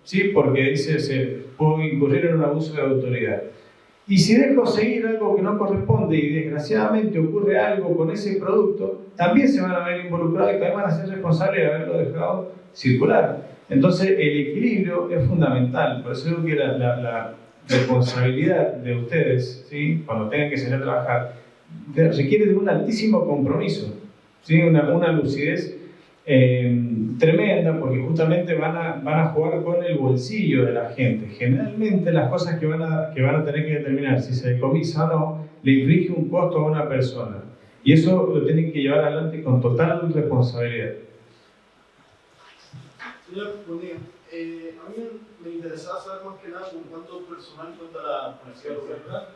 ¿sí? Porque dice, puedo incurrir en un abuso de autoridad. Y si dejo seguir algo que no corresponde y desgraciadamente ocurre algo con ese producto, también se van a ver involucrados y también van a ser responsables de haberlo dejado circular. Entonces, el equilibrio es fundamental. Por eso digo que la responsabilidad de ustedes, ¿sí? Cuando tengan que salir a trabajar, requiere de un altísimo compromiso, ¿sí? Una lucidez tremenda, porque justamente van a jugar con el bolsillo de la gente. Generalmente las cosas que van a tener que determinar si se decomisa o no, le inflige un costo a una persona. Y eso lo tienen que llevar adelante con total responsabilidad. Señor, buen día. A mí me interesaba saber más que nada con cuánto personal cuenta la Policía Local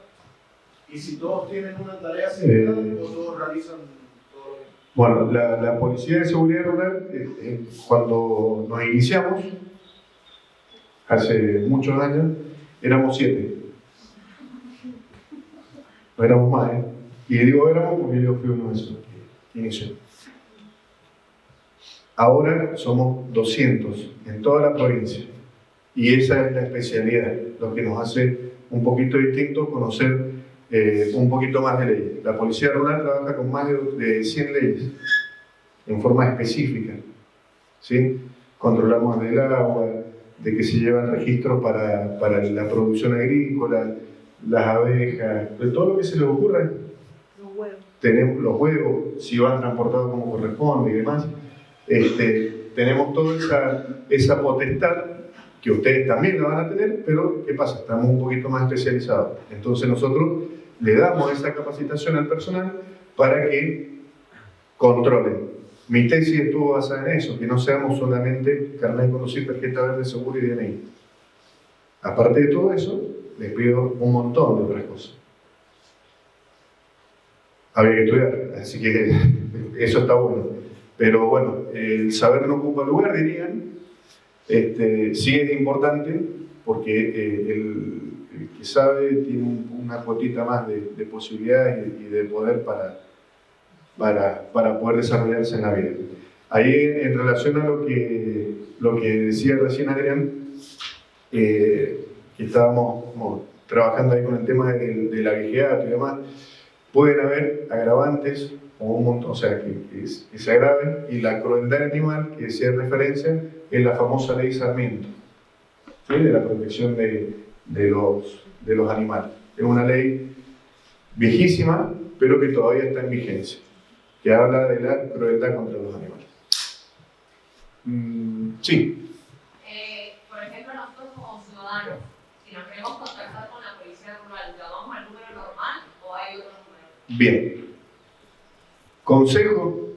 y si todos tienen una tarea similar o todos realizan todo. Bueno, la Policía de Seguridad Rural, cuando nos iniciamos, hace muchos años, éramos 7. No éramos más, ¿eh? Y digo éramos porque yo fui uno de esos que inició. Ahora somos 200 en toda la provincia. Y esa es la especialidad, lo que nos hace un poquito distinto conocer un poquito más de leyes. La Policía Rural trabaja con más de 100 leyes en forma específica, ¿sí? Controlamos del agua, de que se llevan registros para la producción agrícola, las abejas, de todo lo que se les ocurra. Los huevos. Tenemos los huevos, si van transportados como corresponde y demás. Tenemos toda esa potestad que ustedes también la van a tener, pero ¿qué pasa? Estamos un poquito más especializados. Entonces nosotros le damos esa capacitación al personal para que controlen. Mi tesis estuvo basada en eso, que no seamos solamente carnet de conducir, tarjeta verde, seguro y DNI. Aparte de todo eso, les pido un montón de otras cosas. Había que estudiar, así que eso está bueno. Pero bueno, el saber no ocupa lugar, dirían. Sí es importante porque el que sabe tiene una cuotita más de posibilidades y de poder para poder desarrollarse en la vida. Ahí, en relación a lo que decía recién Adrián, que estábamos trabajando ahí con el tema de la vigilancia y demás, pueden haber agravantes o un montón, o sea, que se agraven, y la crueldad animal que se hace referencia es la famosa ley Sarmiento, ¿sí? De la protección de los animales. Es una ley viejísima, pero que todavía está en vigencia, que habla de la crueldad contra los animales. Sí. Por ejemplo, nosotros como ciudadanos, si nos queremos contactar con la Policía Rural, ¿llamamos al número normal o hay otro número? Bien. Consejo,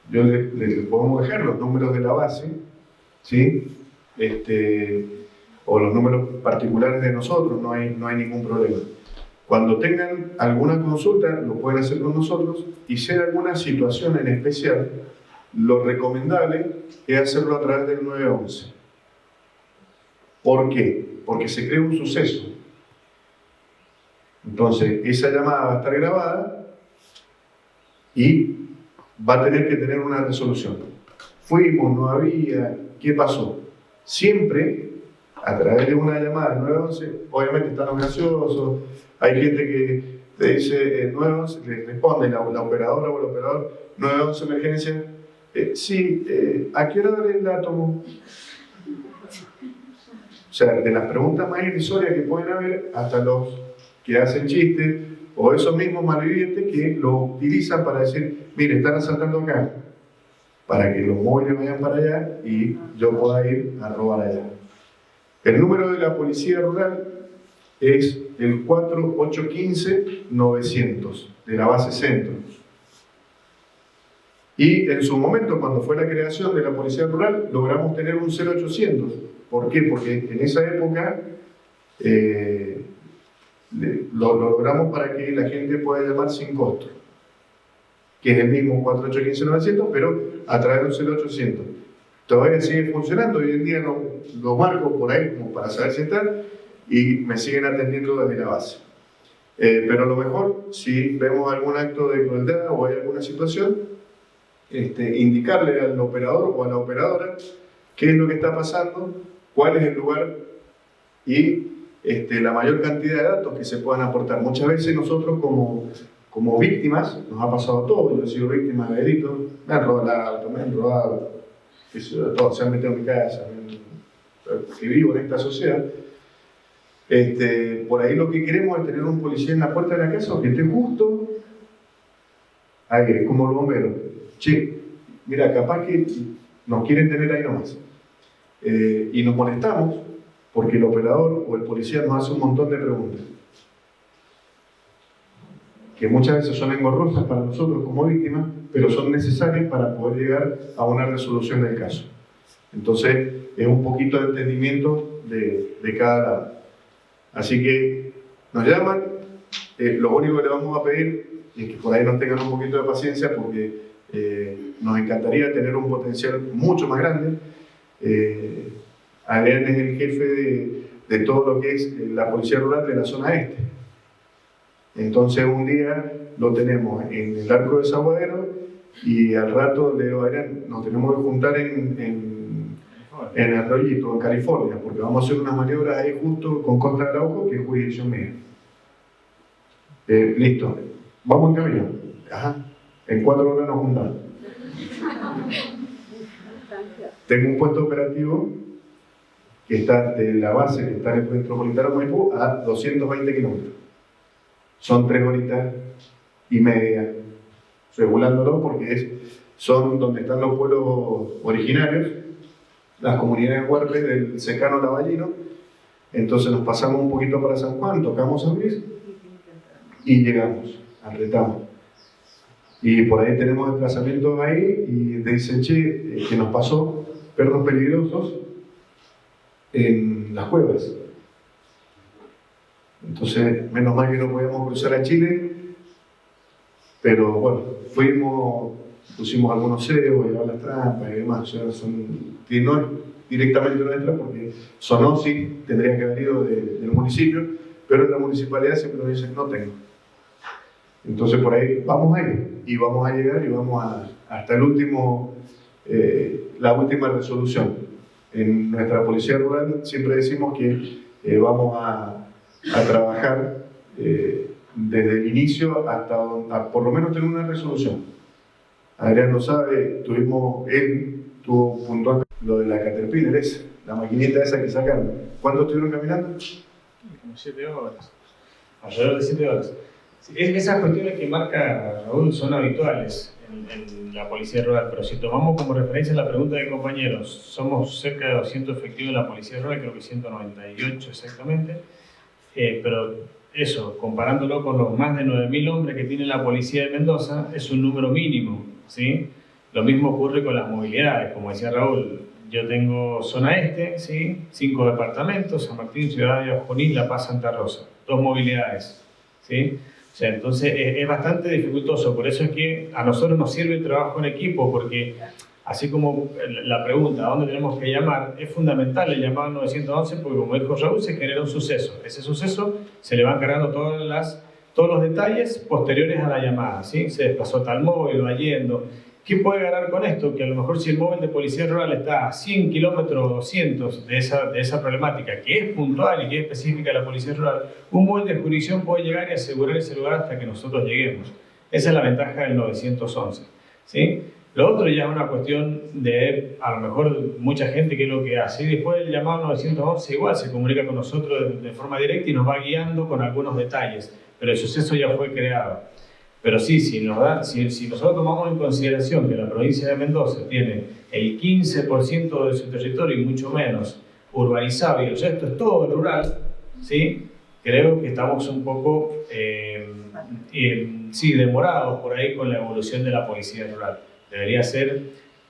yo le podemos dejar los números de la base, ¿sí? O los números particulares de nosotros, no hay ningún problema. Cuando tengan alguna consulta, lo pueden hacer con nosotros, y si hay alguna situación en especial, lo recomendable es hacerlo a través del 911. ¿Por qué? Porque se crea un suceso. Entonces, esa llamada va a estar grabada y va a tener que tener una resolución. Fuimos, no había, ¿qué pasó? Siempre, a través de una llamada al 911, obviamente están los graciosos, hay gente que te dice 911, le responde la operadora o el operador, 911 emergencia, sí, ¿a qué hora el átomo? O sea, de las preguntas más irrisorias que pueden haber, hasta los que hacen chistes, o esos mismos malvivientes que lo utilizan para decir, mire, están asaltando acá, para que los móviles vayan para allá y yo pueda ir a robar allá. El número de la Policía Rural es el 4815-900, de la base centro. Y en su momento, cuando fue la creación de la Policía Rural, logramos tener un 0800. ¿Por qué? Porque en esa época lo logramos para que la gente pueda llamar sin costo, que es el mismo 4815-900, pero a través de un 0800. Todavía sigue funcionando, hoy en día lo marco por ahí como para saber si está, y me siguen atendiendo desde la base. Pero a lo mejor, si vemos algún acto de crueldad o hay alguna situación, indicarle al operador o a la operadora qué es lo que está pasando cuál es el lugar y la mayor cantidad de datos que se puedan aportar. Muchas veces nosotros como víctimas, nos ha pasado todo, yo he sido víctima de delitos, me han robado el auto, me han robado, todo, se han metido en mi casa, que vivo en esta sociedad. Por ahí lo que queremos es tener un policía en la puerta de la casa que esté justo ahí, como los bomberos. Che, mira, capaz que nos quieren tener ahí nomás. Y nos molestamos porque el operador o el policía nos hace un montón de preguntas que muchas veces son engorrosas para nosotros como víctimas, pero son necesarias para poder llegar a una resolución del caso. Entonces, es un poquito de entendimiento de cada lado. Así que nos llaman, lo único que le vamos a pedir es que por ahí nos tengan un poquito de paciencia porque nos encantaría tener un potencial mucho más grande. Adrián es el jefe de todo lo que es la Policía Rural de la zona este. Entonces un día lo tenemos en el Arco de Desaguadero y al rato le digo a Adrián, nos tenemos que juntar en Arroyito, en California, porque vamos a hacer unas maniobras ahí justo con Costa de Araujo, que es jurisdicción mía. Listo, vamos en camino. Ajá. En 4 horas nos juntamos. Tengo un puesto operativo que está de la base, que está en el metropolitano de Maipú, a 220 kilómetros. Son 3 horitas y media, regulándolo porque son donde están los pueblos originarios, las comunidades huarpes del secano Lavallino. Entonces nos pasamos un poquito para San Juan, tocamos San Luis y llegamos, apretamos. Y por ahí tenemos desplazamientos ahí y te dicen, che, que nos pasó perros peligrosos en las cuevas. Entonces, menos mal que no podíamos cruzar a Chile, pero bueno, fuimos, pusimos algunos cebos, llevar las trampas y demás. O sea, que no es directamente nuestra, porque sonó sí, tendría que haber ido del municipio, pero en la municipalidad siempre nos dicen, no tengo. Entonces por ahí vamos a ir, y vamos a llegar y vamos hasta el último, la última resolución. En nuestra Policía Rural siempre decimos que vamos a trabajar desde el inicio hasta por lo menos tener una resolución. Adrián lo sabe, él tuvo puntual lo de la Caterpillar, la maquinita esa que sacaron. ¿Cuánto estuvieron caminando? Como 7 horas, alrededor de 7 horas. Esas cuestiones que marca Raúl son habituales en la Policía Rural, pero si tomamos como referencia la pregunta de compañeros, somos cerca de 200 efectivos en la Policía Rural, creo que 198 exactamente, pero eso, comparándolo con los más de 9.000 hombres que tiene la Policía de Mendoza, es un número mínimo, ¿sí? Lo mismo ocurre con las movilidades, como decía Raúl, yo tengo zona este, ¿sí? 5 departamentos, San Martín, Ciudad Junín, La Paz, Santa Rosa, 2 movilidades, ¿sí? O sea, entonces es bastante dificultoso, por eso es que a nosotros nos sirve el trabajo en equipo, porque así como la pregunta, ¿a dónde tenemos que llamar? Es fundamental el llamado al 911 porque, como dijo Raúl, se genera un suceso. Ese suceso se le van cargando todos los detalles posteriores a la llamada, ¿sí? Se desplazó tal móvil, va yendo. ¿Qué puede ganar con esto? Que a lo mejor si el móvil de Policía Rural está a 100 kilómetros o 200 de esa problemática, que es puntual y que es específica de la Policía Rural, un móvil de jurisdicción puede llegar y asegurar ese lugar hasta que nosotros lleguemos. Esa es la ventaja del 911, ¿sí? Lo otro ya es una cuestión de, a lo mejor, mucha gente que es lo que hace. Y después del llamado 911 igual se comunica con nosotros de forma directa y nos va guiando con algunos detalles. Pero el suceso ya fue creado. Pero sí, si nosotros tomamos en consideración que la provincia de Mendoza tiene el 15% de su territorio y mucho menos urbanizado y el resto es todo rural, ¿sí? Creo que estamos un poco demorados por ahí con la evolución de la policía rural. Debería ser,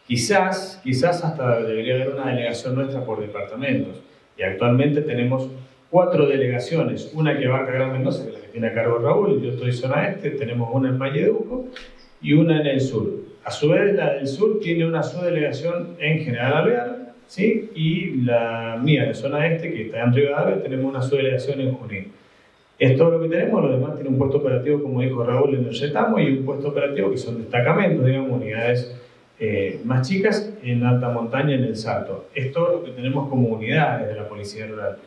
quizás hasta debería haber una delegación nuestra por departamentos. Y actualmente tenemos 4 delegaciones, una que abarca Gran Mendoza, que es la que tiene a cargo Raúl, yo estoy zona este, tenemos una en Valleduco y una en el sur. A su vez, la del sur tiene una subdelegación en General Alvear, ¿sí? Y la mía de zona este, que está en Rivadavia, tenemos una subdelegación en Junín. Es todo lo que tenemos, lo demás tiene un puesto operativo, como dijo Raúl, en el Retamo, y un puesto operativo que son destacamentos, digamos, unidades más chicas en alta montaña, en el Salto. Esto es lo que tenemos como unidades de la Policía Rural.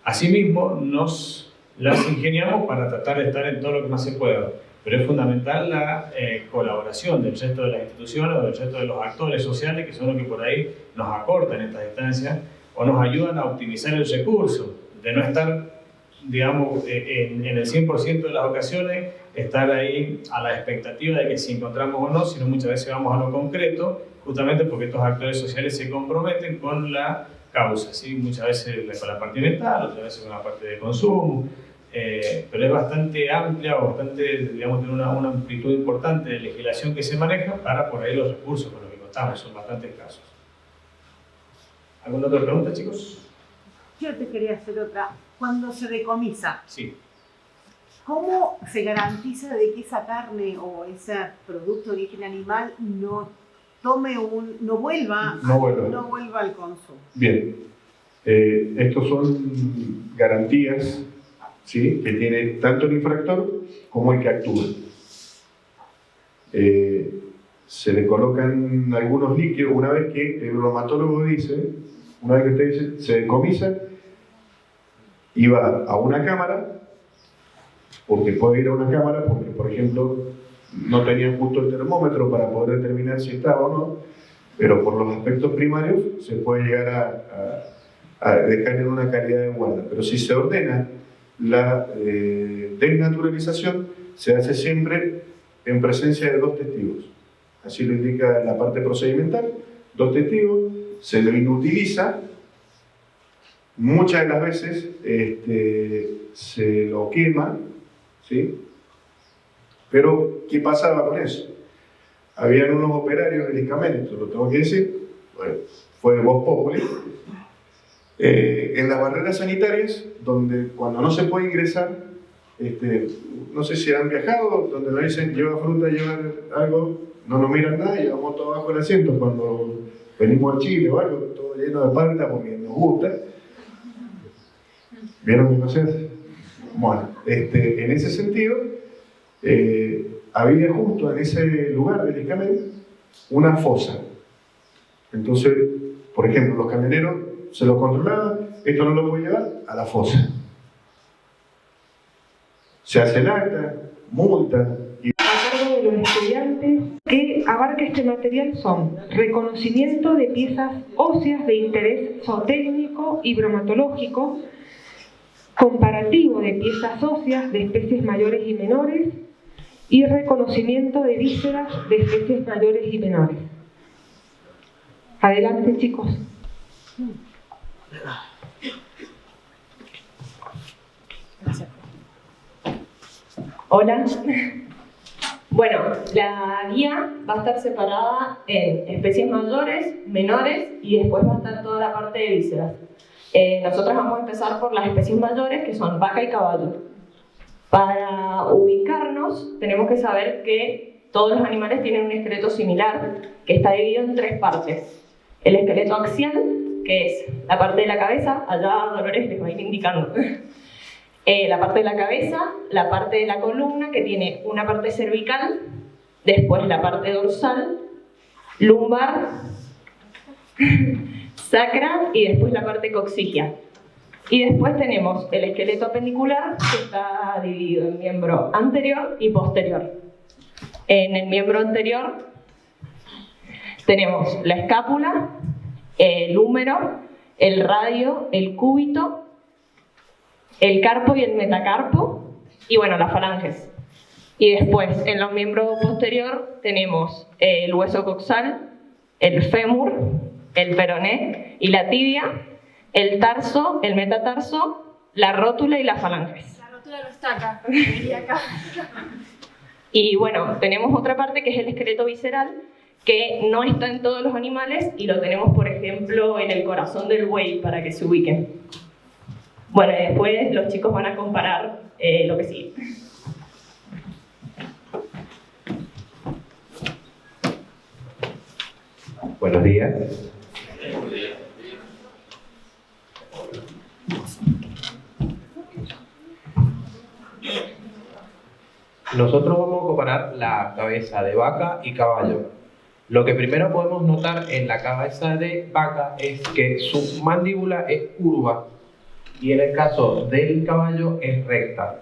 Asimismo, nos las ingeniamos para tratar de estar en todo lo que más se pueda, pero es fundamental la colaboración del resto de las instituciones o del resto de los actores sociales, que son los que por ahí nos acortan estas distancias o nos ayudan a optimizar el recurso, de no estar, digamos, en el 100% de las ocasiones, estar ahí a la expectativa de que si encontramos o no, sino muchas veces vamos a lo concreto, justamente porque estos actores sociales se comprometen con la causa, ¿sí? Muchas veces con la parte ambiental, otras veces con la parte de consumo, pero es bastante amplia o bastante, digamos, tiene una amplitud importante de legislación que se maneja para por ahí los recursos con los que contamos, son bastantes casos. ¿Alguna otra pregunta, chicos? Yo te quería hacer otra. Cuando se decomisa, Sí. ¿cómo se garantiza de que esa carne o ese producto de origen animal no vuelva al consumo? Bien, estos son garantías, ¿sí?, que tiene tanto el infractor como el que actúa. Se le colocan algunos líquidos, una vez que el bromatólogo dice, una vez que usted dice, se decomisa, y va a una cámara, porque puede ir a una cámara, porque por ejemplo no tenían justo el termómetro para poder determinar si estaba o no, pero por los aspectos primarios se puede llegar a dejar en una calidad de guarda. Pero si se ordena la desnaturalización, se hace siempre en presencia de 2 testigos. Así lo indica la parte procedimental, 2 testigos, se lo inutiliza, muchas de las veces se lo quema, ¿sí? Pero, ¿qué pasaba con eso? Habían unos operarios del ISCAMEN, esto lo tengo que decir, bueno, fue voz populi, en las barreras sanitarias, donde cuando no se puede ingresar, no sé si han viajado, donde nos dicen lleva fruta, lleva algo, no nos miran nada y llevamos todo abajo el asiento cuando venimos a Chile o algo, todo lleno de palta porque nos gusta. ¿Vieron qué cosa es? Bueno, en ese sentido, había justo en ese lugar del ISCAMEN una fosa. Entonces, por ejemplo, los camioneros se lo controlaban, esto no lo puede llevar a la fosa. Se hace el acta, multa. A cargo de los estudiantes, que abarca este material son reconocimiento de piezas óseas de interés zootécnico y bromatológico, comparativo de piezas óseas de especies mayores y menores y reconocimiento de vísceras de especies mayores y menores. Adelante, chicos. Hola. Bueno, la guía va a estar separada en especies mayores, menores y después va a estar toda la parte de vísceras. Nosotros vamos a empezar por las especies mayores, que son vaca y caballo. Para ubicarnos, tenemos que saber que todos los animales tienen un esqueleto similar, que está dividido en 3 partes. El esqueleto axial, que es la parte de la cabeza, allá Dolores les va a ir indicando. La parte de la cabeza, la parte de la columna, que tiene una parte cervical, después la parte dorsal, lumbar, sacra y después la parte coxigia. Y después tenemos el esqueleto apendicular, que está dividido en miembro anterior y posterior. En el miembro anterior tenemos la escápula, el húmero, el radio, el cúbito, el carpo y el metacarpo, y bueno, las falanges. Y después, en los miembros posterior, tenemos el hueso coxal, el fémur, el peroné y la tibia, el tarso, el metatarso, la rótula y las falanges. La rótula no está acá, venía acá. Y bueno, tenemos otra parte que es el esqueleto visceral, que no está en todos los animales y lo tenemos, por ejemplo, en el corazón del buey, para que se ubiquen. Bueno, y después los chicos van a comparar lo que sigue. Buenos días. Nosotros vamos a comparar la cabeza de vaca y caballo. Lo que primero podemos notar en la cabeza de vaca es que su mandíbula es curva y en el caso del caballo es recta.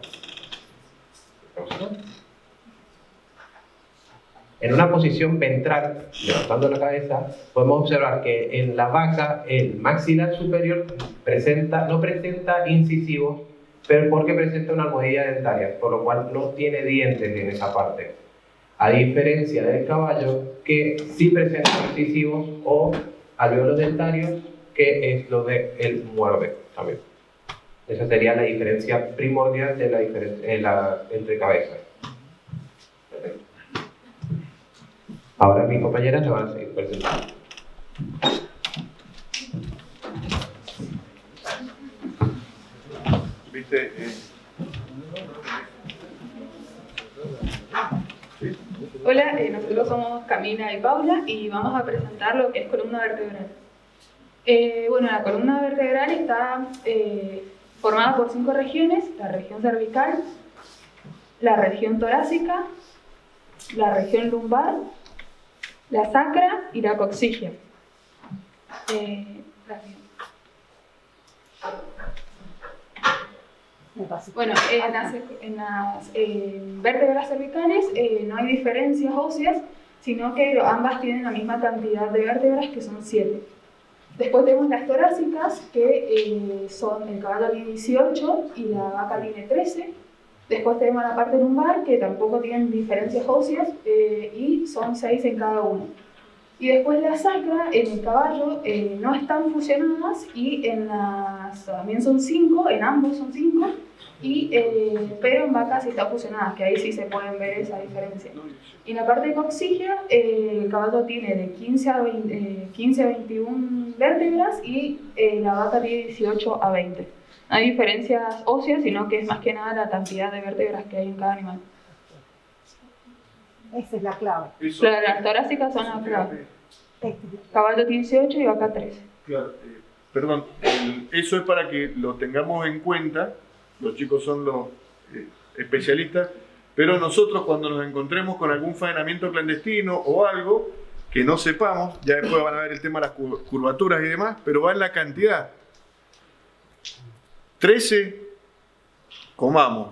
En una posición ventral, levantando la cabeza, podemos observar que en la vaca el maxilar superior no presenta incisivos, pero porque presenta una almohadilla dentaria, por lo cual no tiene dientes en esa parte. A diferencia del caballo, que sí presenta incisivos o alvéolos dentarios, que es lo de el muerde también. Esa sería la diferencia primordial de entre cabezas. Perfecto. Ahora mis compañeras se van a seguir presentando. ¿Viste? Hola, nosotros somos Camila y Paula y vamos a presentar lo que es columna vertebral. Bueno, la columna vertebral está formada por 5 regiones: la región cervical, la región torácica, la región lumbar, la sacra y la coxigia. Bueno, en las vértebras cervicales no hay diferencias óseas, sino que ambas tienen la misma cantidad de vértebras, que son 7. Después tenemos las torácicas, que el caballo tiene 18 y la vaca tiene 13. Después tenemos la parte lumbar, que tampoco tienen diferencias óseas y son 6 en cada uno. Y después la sacra, en el caballo no están fusionadas y también son 5, en ambos son 5, pero en vaca sí están fusionadas, que ahí sí se pueden ver esa diferencia. Y en la parte de coxigia, el caballo tiene de 15 a 21 vértebras y la vaca tiene 18 a 20. No hay diferencias óseas, sino que es más que nada la cantidad de vértebras que hay en cada animal. Esa es la clave. Las torácicas son la clave. Caballo tiene 18 y vaca 13. Claro, perdón, eso es para que lo tengamos en cuenta. Los chicos son los especialistas, pero nosotros cuando nos encontremos con algún faenamiento clandestino o algo que no sepamos, ya después van a ver el tema de las curvaturas y demás, pero va en la cantidad. 13, comamos.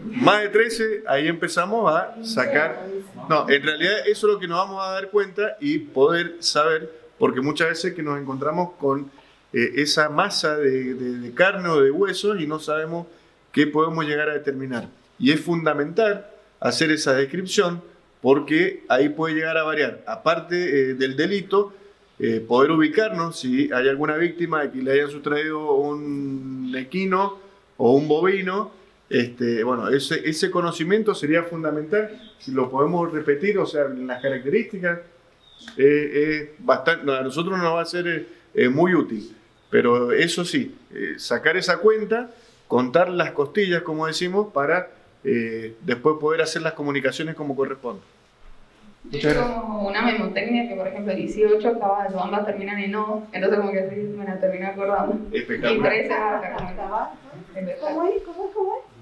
Más de 13, ahí empezamos a sacar. No, en realidad eso es lo que nos vamos a dar cuenta y poder saber, porque muchas veces que nos encontramos con esa masa de carne o de huesos y no sabemos qué podemos llegar a determinar. Y es fundamental hacer esa descripción porque ahí puede llegar a variar. Aparte del delito, poder ubicarnos si hay alguna víctima de que le hayan sustraído un equino o un bovino. Bueno, ese conocimiento sería fundamental si lo podemos repetir, o sea, las características bastante, a nosotros nos va a ser muy útil, pero eso sí, sacar esa cuenta, contar las costillas, como decimos, para después poder hacer las comunicaciones como corresponde. Es como una memotecnia que, por ejemplo, 18 caballos, ambas terminan en O, entonces como que así me la termino acordando. Espectacular. Y 13 ¿Cómo es?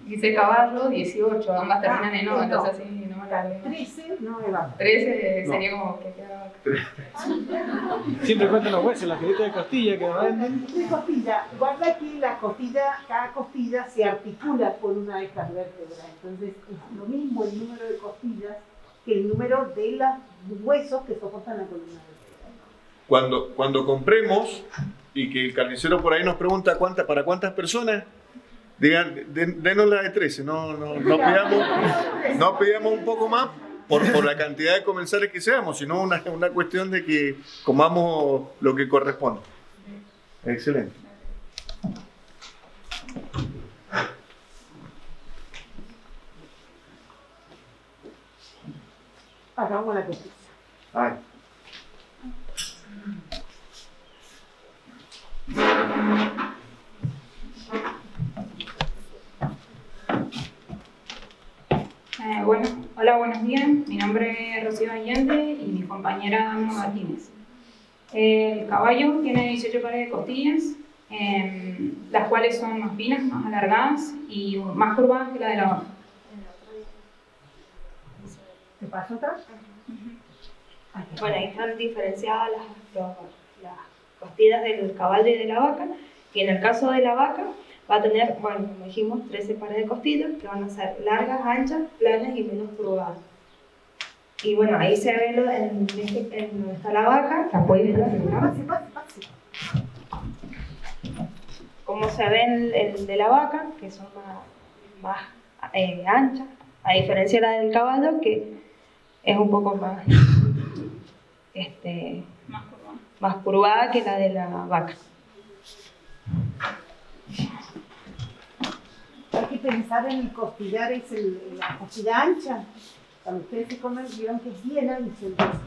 Dice caballo, 18, ambas terminan en O, entonces así no me la 13 no me va. 13 sería como que queda. Siempre cuentan los huesos, las filitas de costilla que nos venden. De costilla, guarda que cada costilla se articula por una de estas vértebras, entonces es lo mismo el número de costillas que el número de los huesos que soportan la columna vertebral. Cuando compremos y que el carnicero por ahí nos pregunta para cuántas personas, digan, denos la de 13, no pidamos un poco más por la cantidad de comensales que seamos, sino una cuestión de que comamos lo que corresponde. Excelente. Hagamos la costilla. Ay. Hola, buenos días. Mi nombre es Rocío Allende y mi compañera Ana Martínez. El caballo tiene 18 pares de costillas, las cuales son más finas, más alargadas y más curvadas que la de la vaca. ¿Te paso otra? Bueno, ahí están diferenciadas las costillas del caballo y de la vaca, y en el caso de la vaca va a tener, bueno, como dijimos, 13 pares de costillas que van a ser largas, anchas, planas y menos curvadas. Y bueno, ahí se ve en donde está la vaca, la puedes ver. Como se ve el de la vaca, que son más anchas, a diferencia de la del caballo, que es un poco más curvada que la de la vaca. Hay que pensar en el costillar, es la costilla ancha. Cuando ustedes se comen, vieron que es bien ancho el hueso.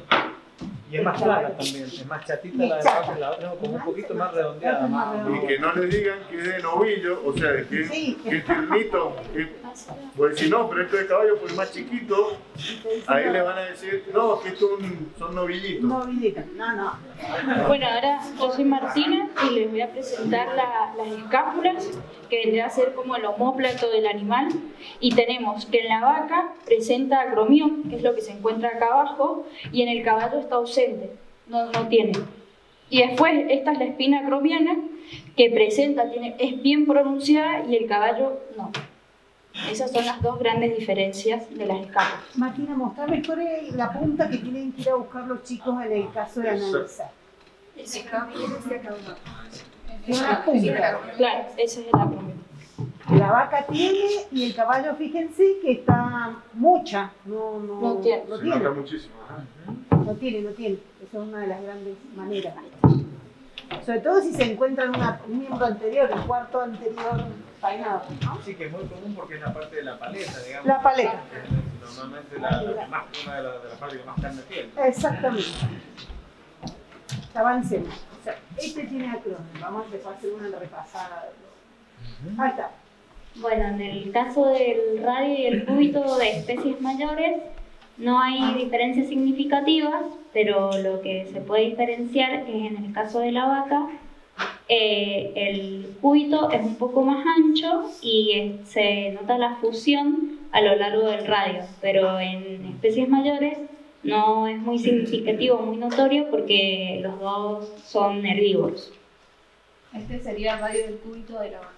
Y es más clara también, es más chatita la de vaca que la otra, como un poquito más redondeada. Y que no les digan que es de novillo, o sea, que es tiernito. Pues si no, pero esto de caballo, pues más chiquito, ahí le van a decir, no, que estos son novillitos. Novillitos, no. Bueno, ahora yo soy Martina y les voy a presentar las escápulas, que vendría a ser como el omóplato del animal. Y tenemos que en la vaca presenta acromión, que es lo que se encuentra acá abajo, y en el caballo está ausente, no tiene. Y después, esta es la espina acromiana, que es bien pronunciada y el caballo no. Esas son las dos grandes diferencias de las escápulas. Martina, mostrame cuál es la punta que tienen que ir a buscar los chicos en el caso de analizar. Una punta. Claro, esa es el acromión. La vaca tiene y el caballo, fíjense que está mucha. No tiene. Se nota muchísimo. No tiene. Esa es una de las grandes maneras. Sobre todo si se encuentra en un miembro anterior, el cuarto anterior faenado, ¿no? Sí, que es muy común porque es la parte de la paleta, digamos. La paleta. Normalmente una de las partes que más carne tiene. Exactamente. Avancemos. O sea, este tiene acromión. Vamos a empezar a hacer una repasada. Ahí está. Bueno, en el caso del radio y el cúbito de especies mayores no hay diferencias significativas, pero lo que se puede diferenciar es en el caso de la vaca, el cúbito es un poco más ancho y se nota la fusión a lo largo del radio, pero en especies mayores no es muy significativo, muy notorio, porque los dos son herbívoros. Este sería el radio del cúbito de la vaca.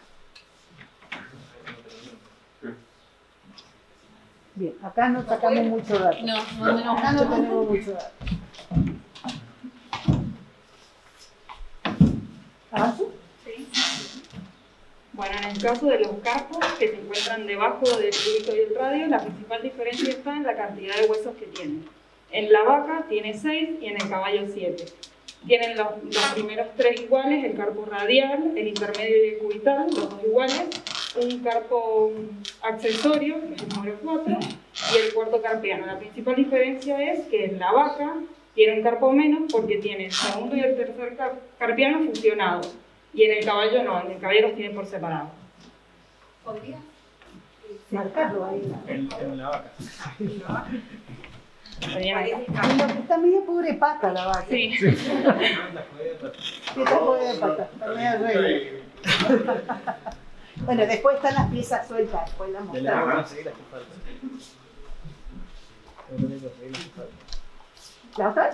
Bien, acá no sacamos mucho dato. Acá no tenemos mucho dato. ¿Avanzo? Sí. Bueno, en el caso de los carpos que se encuentran debajo del cúbito y el radio, la principal diferencia está en la cantidad de huesos que tienen. En la vaca tiene 6 y en el caballo 7. Tienen los primeros 3 iguales, el carpo radial, el intermedio y el cubital, los dos iguales, un carpo accesorio, que es el número 4, y el cuarto carpiano. La principal diferencia es que en la vaca tiene un carpo menos porque tiene el segundo y el tercer carpiano fusionados, y en el caballo no, en el caballo los tiene por separado. ¿Podrías marcarlo ahí? En la vaca. Está medio pobre pata la vaca. Sí. Está pobre pata, está medio rey. Bueno, después están las piezas sueltas, después las mostramos. ¿La otra?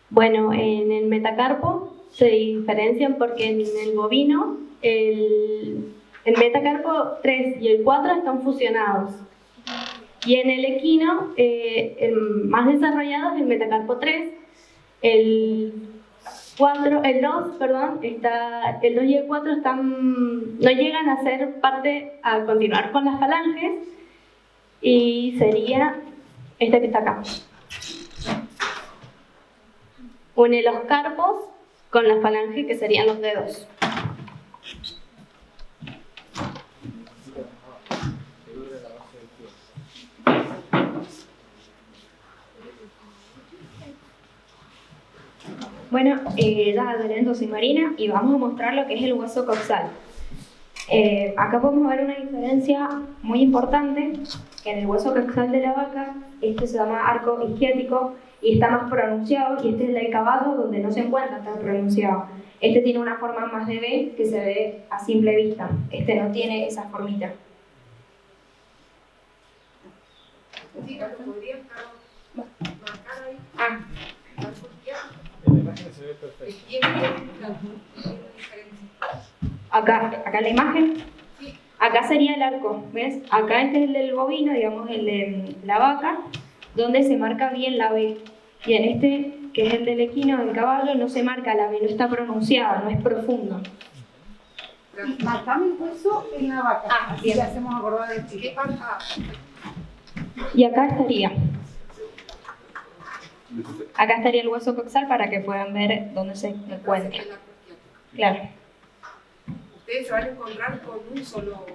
Bueno, en el metacarpo se diferencian porque en el bovino el metacarpo 3 y el 4 están fusionados. Y en el equino, el más desarrollado es el metacarpo 3, el 2 y el 4 no llegan a ser a continuar con las falanges, y sería este que está acá. Une los carpos con las falanges, que serían los dedos. Bueno, ya Lorenzo, soy Marina y vamos a mostrar lo que es el hueso coxal. Acá podemos ver una diferencia muy importante. En el hueso coxal de la vaca, este se llama arco isquiático y está más pronunciado, y este es el del caballo, donde no se encuentra tan pronunciado. Este tiene una forma más de V que se ve a simple vista. Este no tiene esa formita. Sí, ¿podría estar Ah. En la imagen se ve perfecto. Acá la imagen. Acá sería el arco, ¿ves? Acá este es el del bovino, digamos el de la vaca, donde se marca bien la B. Y en este, que es el del equino, del caballo, no se marca la B, no está pronunciada, no es profundo. Marcame el hueso en la vaca. Así bien. le hacemos acordar del chico. Y acá estaría. Acá estaría el hueso coxal para que puedan ver dónde se encuentra. Claro. Ustedes se van a encontrar con un solo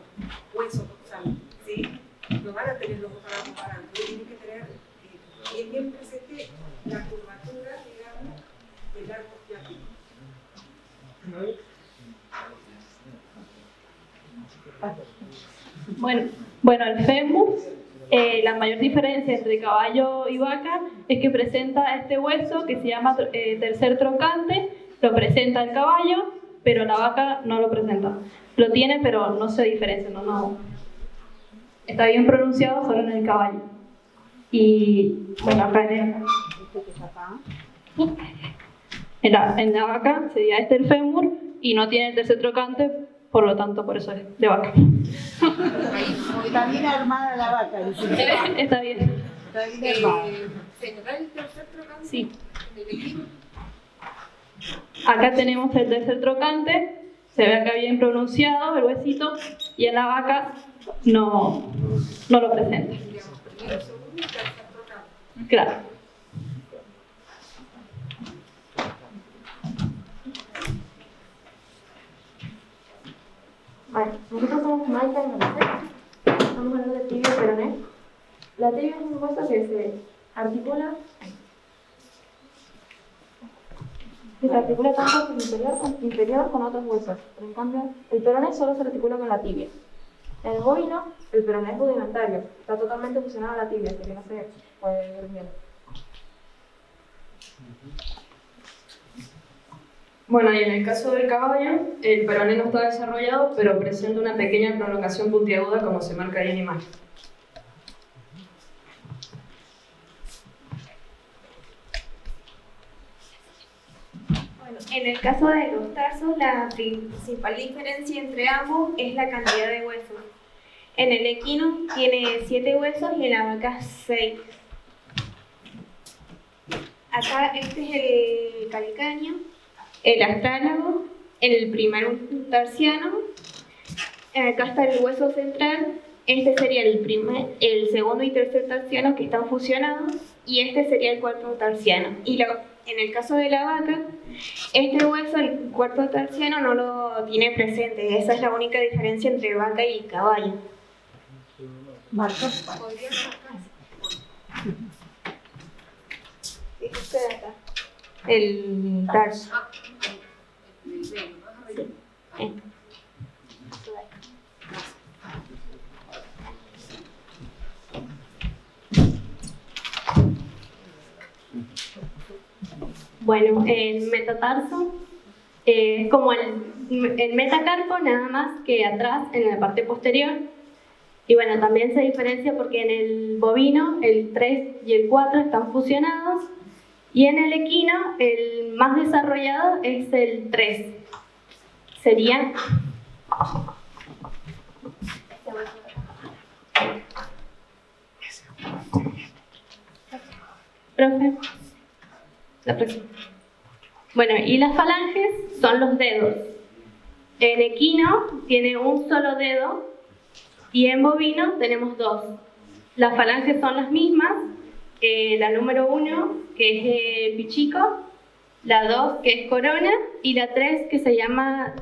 hueso coxal, ¿sí? No van a tener los dos para comparar, tienen que tener bien presente la curvatura, digamos, del arco ciático. Bueno, el fémur, la mayor diferencia entre caballo y vaca es que presenta este hueso que se llama tercer trocante, lo presenta el caballo, pero la vaca no lo presenta. Lo tiene, pero no se diferencia, no. Está bien pronunciado solo en el caballo. Y bueno, acá en la vaca sería este el fémur y no tiene el tercer trocante, por lo tanto, por eso es de vaca. Está bien armada la vaca, dice. Está bien. Está bien armada. ¿Tendrá el tercer trocante? Sí. ¿Del equipo? Acá tenemos el tercer trocante, se ve acá bien pronunciado el huesito, y en la vaca no lo presenta. Claro. Bueno, nosotros somos Maika y Maricela. Vamos a hablar de tibia y peroné. La tibia es un hueso que se articula tanto inferior con otros huesos, pero en cambio el peroné solo se articula con la tibia. En el bovino, el peroné es rudimentario, está totalmente fusionado a la tibia, así que no se puede ver bien. Bueno, y en el caso del caballo, el peroné no está desarrollado, pero presenta una pequeña prolongación puntiaguda como se marca ahí en imagen. Bueno, en el caso de los tarsos, la principal diferencia entre ambos es la cantidad de huesos. En el equino tiene 7 huesos y en la vaca 6. Acá este es el calcáneo, el astrálago, el primer tarsiano. Acá está el hueso central. Este sería el segundo y tercer tarsiano que están fusionados, y este sería el cuarto tarsiano. Y en el caso de la vaca, este hueso, el cuarto tarsiano, no lo tiene presente. Esa es la única diferencia entre vaca y caballo. Marca. Este de acá. El tarso. Bueno, el metatarso es como el metacarpo, nada más que atrás, en la parte posterior. Y bueno, también se diferencia porque en el bovino el 3 y el 4 están fusionados, y en el equino el más desarrollado es el 3. Sería... Profe, la próxima. Bueno, y las falanges son los dedos. En equino tiene un solo dedo y en bovino tenemos 2. Las falanges son las mismas, la número 1 que es pichico, la 2 que es corona y la 3 que se llama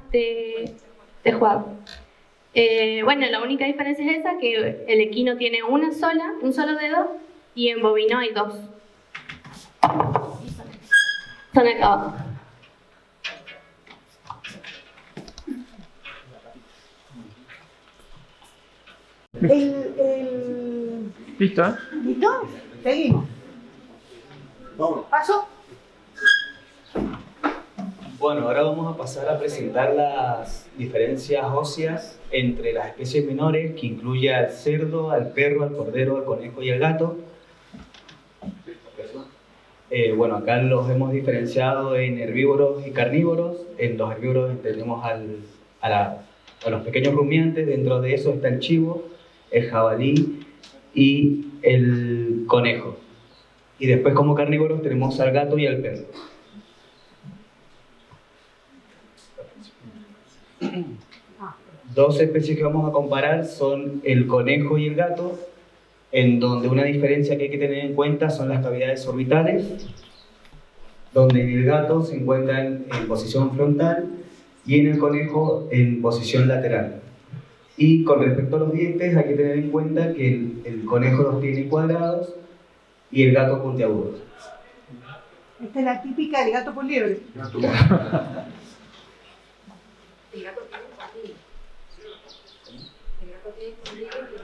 tejuado. Bueno, la única diferencia es esa, que el equino tiene un solo dedo, y en bovino hay 2. Son acá abajo. ¿Listo? ¿Listo? Seguimos. Vamos. ¿Paso? Bueno, ahora vamos a pasar a presentar las diferencias óseas entre las especies menores, que incluye al cerdo, al perro, al cordero, al conejo y al gato. Bueno, acá los hemos diferenciado en herbívoros y carnívoros. En los herbívoros tenemos a los pequeños rumiantes, dentro de eso está el chivo, el jabalí y el conejo. Y después como carnívoros tenemos al gato y al perro. Dos especies que vamos a comparar son el conejo y el gato, en donde una diferencia que hay que tener en cuenta son las cavidades orbitales, donde en el gato se encuentran en posición frontal y en el conejo en posición lateral. Y con respecto a los dientes hay que tener en cuenta que el conejo los tiene cuadrados y el gato puntiagudos. Esta es la típica del gato por liebre.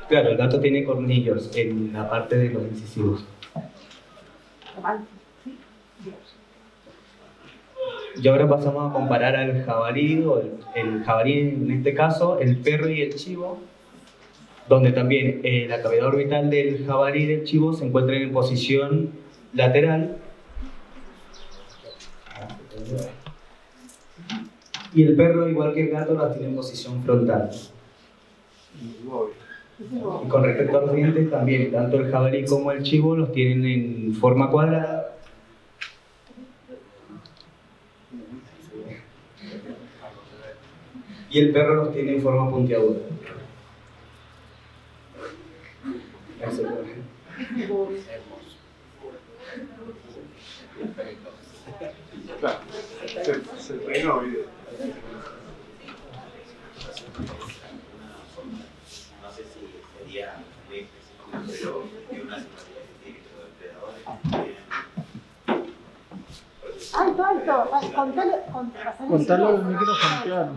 Claro, el gato tiene cornillos en la parte de los incisivos. Y ahora pasamos a comparar al jabalí, o el jabalí en este caso, el perro y el chivo, donde también la cavidad orbital del jabalí y del chivo se encuentran en posición lateral. Y el perro, igual que el gato, las tiene en posición frontal. Y con respecto a los dientes también, tanto el jabalí como el chivo los tienen en forma cuadrada. Y el perro los tiene en forma puntiaguda. Claro, se peinó video. No sé si sería muy específico, pero que una situación que los depredadores Alto, alto. Contalo al micrófono, claro.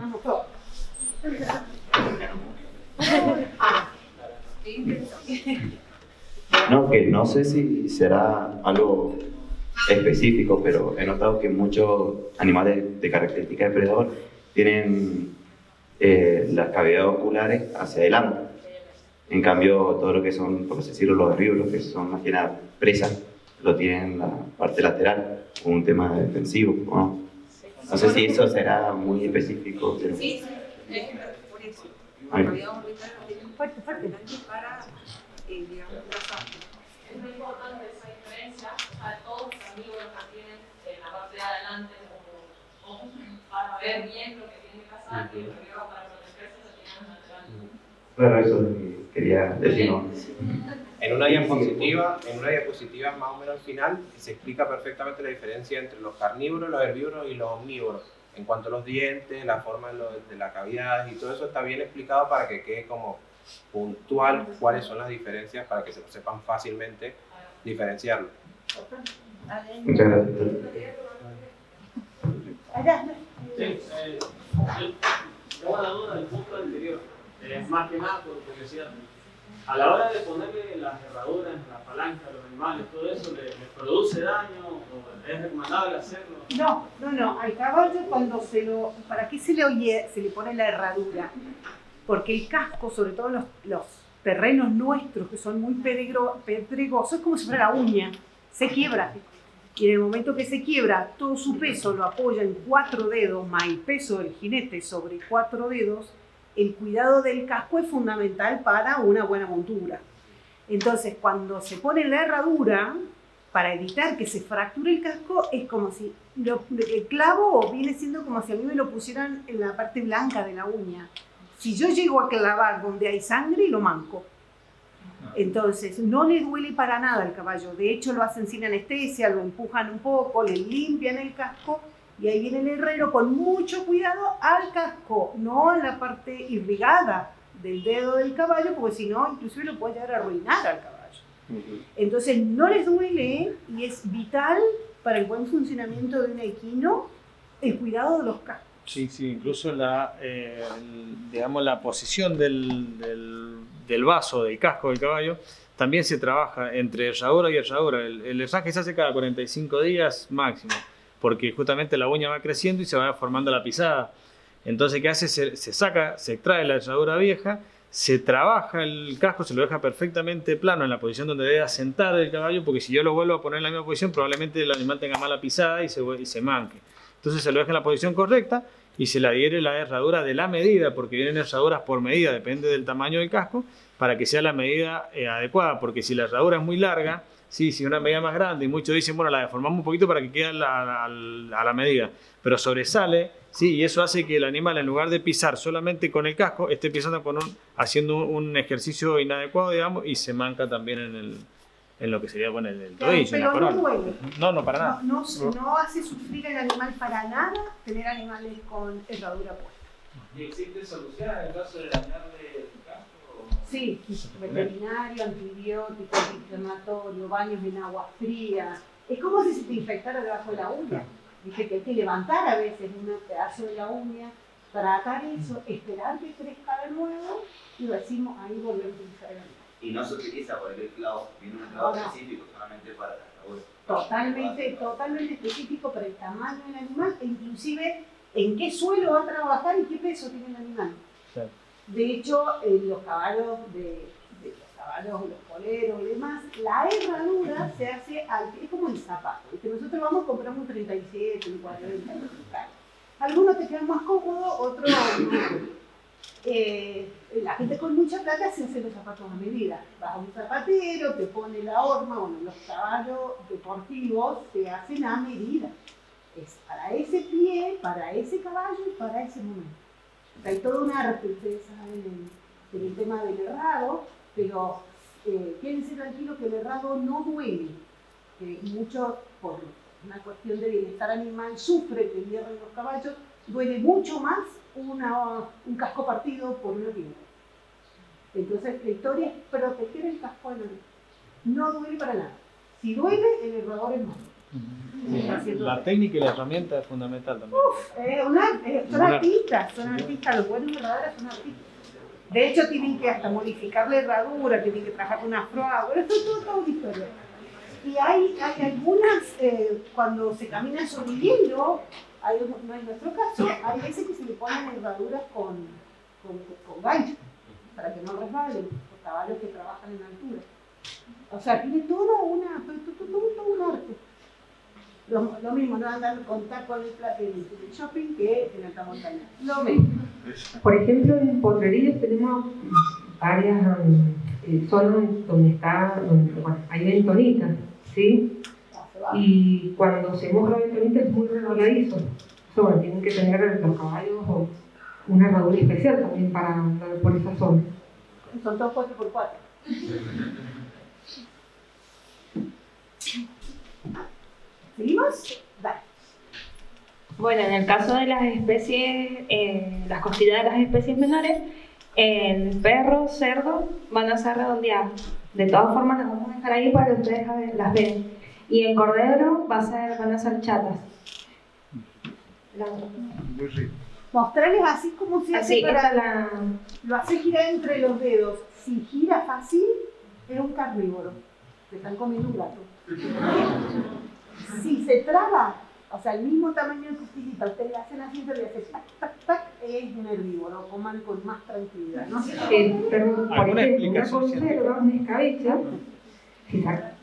No, que no sé si será algo específico, pero he notado que muchos animales de característica depredador tienen las cavidades oculares hacia adelante. En cambio, todo lo que son, por así decirlo, los herbívoros, que son más que nada presas, lo tienen en la parte lateral, como un tema defensivo, ¿no? No sé si eso será muy específico. Pero... Sí, por eso. Ay. La cavidad orbital fuerte. Para, digamos, trazar. Es muy importante esa diferencia. O sea, todos los carnívoros la tienen en la parte de adelante como para ver bien lo que tienen que cazar y los herbívoros para protegerse lo tienen en lateral. Claro, eso es lo que quería decir, ¿no? En una diapositiva más o menos al final se explica perfectamente la diferencia entre los carnívoros, los herbívoros y los omnívoros. En cuanto a los dientes, la forma de la cavidad y todo eso está bien explicado para que quede como puntual cuáles son las diferencias para que se sepan fácilmente diferenciarlo. Muchas gracias. Sí, tengo una duda del punto anterior. Más que nada por curiosidad. A la hora de ponerle las herraduras, las palancas a los animales, todo eso, ¿les produce daño o es recomendable hacerlo? No. Al caballo ¿para qué se le pone la herradura? Porque el casco, sobre todo los terrenos nuestros que son muy pedregosos, es como si fuera la uña, se quiebra. Y en el momento que se quiebra, todo su peso lo apoya en 4 dedos, más el peso del jinete sobre 4 dedos, el cuidado del casco es fundamental para una buena montura. Entonces, cuando se pone la herradura, para evitar que se fracture el casco, es como si el clavo viene siendo como si a mí me lo pusieran en la parte blanca de la uña. Si yo llego a clavar donde hay sangre, lo manco. Entonces, no le duele para nada al caballo. De hecho, lo hacen sin anestesia, lo empujan un poco, le limpian el casco. Y ahí viene el herrero con mucho cuidado al casco, no a la parte irrigada del dedo del caballo, porque si no, inclusive lo puede llegar a arruinar al caballo. Entonces, no les duele y es vital para el buen funcionamiento de un equino el cuidado de los cascos. Sí, incluso la posición del vaso, del casco del caballo, también se trabaja entre herradura y herradura. El herraje se hace cada 45 días máximo, porque justamente la uña va creciendo y se va formando la pisada. Entonces, ¿qué hace? Se extrae la herradura vieja, se trabaja el casco, se lo deja perfectamente plano en la posición donde debe asentar el caballo, porque si yo lo vuelvo a poner en la misma posición, probablemente el animal tenga mala pisada y se manque. Entonces se lo deja en la posición correcta y se le adhiere la herradura de la medida, porque vienen herraduras por medida, depende del tamaño del casco, para que sea la medida adecuada, porque si la herradura es muy larga, sí, si una medida más grande, y muchos dicen, bueno, la deformamos un poquito para que quede a la medida, pero sobresale, sí, y eso hace que el animal, en lugar de pisar solamente con el casco, esté pisando haciendo un ejercicio inadecuado, digamos, y se manca también en lo que sería, bueno, el tobillo. Pero no duele. No, para nada. No hace sufrir al animal para nada tener animales con herradura puesta. ¿Y existe solución en el caso de dañarle el casco? Sí, veterinario, antibiótico, antiinflamatorio, baños en agua fría. Es como si se te infectara debajo de la uña. Dice que hay que levantar a veces un pedazo de la uña, tratar eso, esperar que crezca de nuevo y decimos, ahí volvemos a utilizar el animal. Y no se utiliza cualquier clavo, viene un clavo específico solamente para la herradura. Totalmente específico para el tamaño del animal e inclusive en qué suelo va a trabajar y qué peso tiene el animal. Sí. De hecho, los caballos los poleros y demás, la herradura se hace es como el zapato. Nosotros vamos a comprar un 37, un 40, algunos te quedan más cómodos, otros no. La gente con mucha plata se hace los zapatos a medida. Vas a un zapatero, te pone la horma, bueno, los caballos deportivos se hacen a medida. Es para ese pie, para ese caballo y para ese momento. Hay todo un arte, ustedes saben, en el tema del herrado, pero quédense tranquilos que el herrado no duele. Mucho por una cuestión de bienestar animal sufre que hierren los caballos, duele mucho más un casco partido por una piedra. Entonces la historia es proteger el casco del animal. No duele para nada. Si duele, el herrador es malo. La técnica y la herramienta es fundamental también. Son artistas, los buenos herradores son artistas. De hecho, tienen que hasta modificar la herradura, tienen que trabajar con una proa, bueno, esto es toda una historia. Y hay algunas, cuando se camina sobre hielo, no es nuestro caso, hay veces que se le ponen herraduras con gancho, para que no resbalen, los caballos que trabajan en altura. O sea, tiene todo un arte. Lo mismo, no andar con taco en el shopping que en alta montaña. Lo mismo. Por ejemplo, en Potrerillos tenemos varias zonas donde hay ventonitas, ¿sí? Y cuando se moja la ventonita es muy resbaladizo. Eso, bueno, tienen que tener los caballos una herradura especial también para andar por esa zona. Son todos 4x4. ¿Seguimos? Dale. Bueno, en el caso de las especies, las costillas de las especies menores, el perro, cerdo, van a ser redondeadas. De todas formas, las vamos a dejar ahí para que ustedes las vean. Y el cordero van a ser chatas. Muy rico. Mostrarles así como se hace Lo hace girar entre los dedos. Si gira fácil, es un carnívoro. Se están comiendo un gato. Si se traba, o sea, el mismo tamaño de costillita, ustedes le hacen así, se le hace tac, tac, tac, es un herbívoro, coman con más tranquilidad, ¿no? Pero, por ejemplo, una conserva, una escabecha,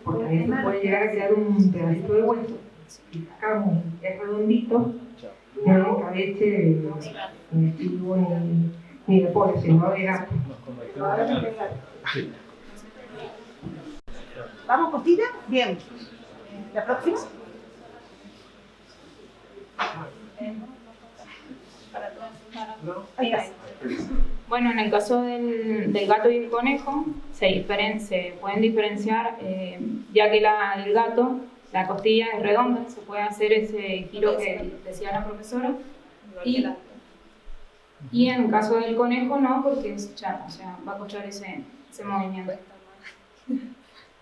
porque a veces puede llegar a quedar un pedacito de hueso, y sacamos, es redondito, no es escabeche ni de chivo ni de pollo, sino de gato. ¿Vamos, costilla? Bien. ¿La próxima? Bueno, en el caso del gato y el conejo, se pueden diferenciar, ya que el gato, la costilla es redonda, se puede hacer ese giro que decía la profesora. Y en el caso del conejo no, porque es chato, o sea, va a costar ese movimiento.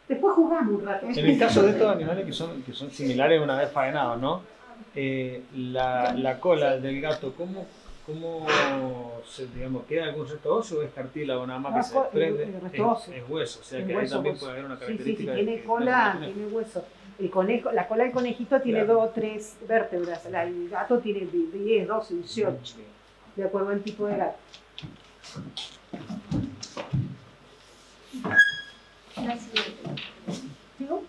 Después jugamos un rato. En el caso de estos animales que son similares una vez faenados, ¿no? La cola del gato, ¿cómo digamos, queda algún resto óseo o es cartílago nada más que se desprende? Es hueso, o sea que ahí también puede haber una característica. Sí, tiene cola, tiene hueso. La cola del conejito tiene 2 o 3 vértebras, el gato tiene 10, 12, 18, de acuerdo al tipo de gato. la siguiente. ¿Sigo?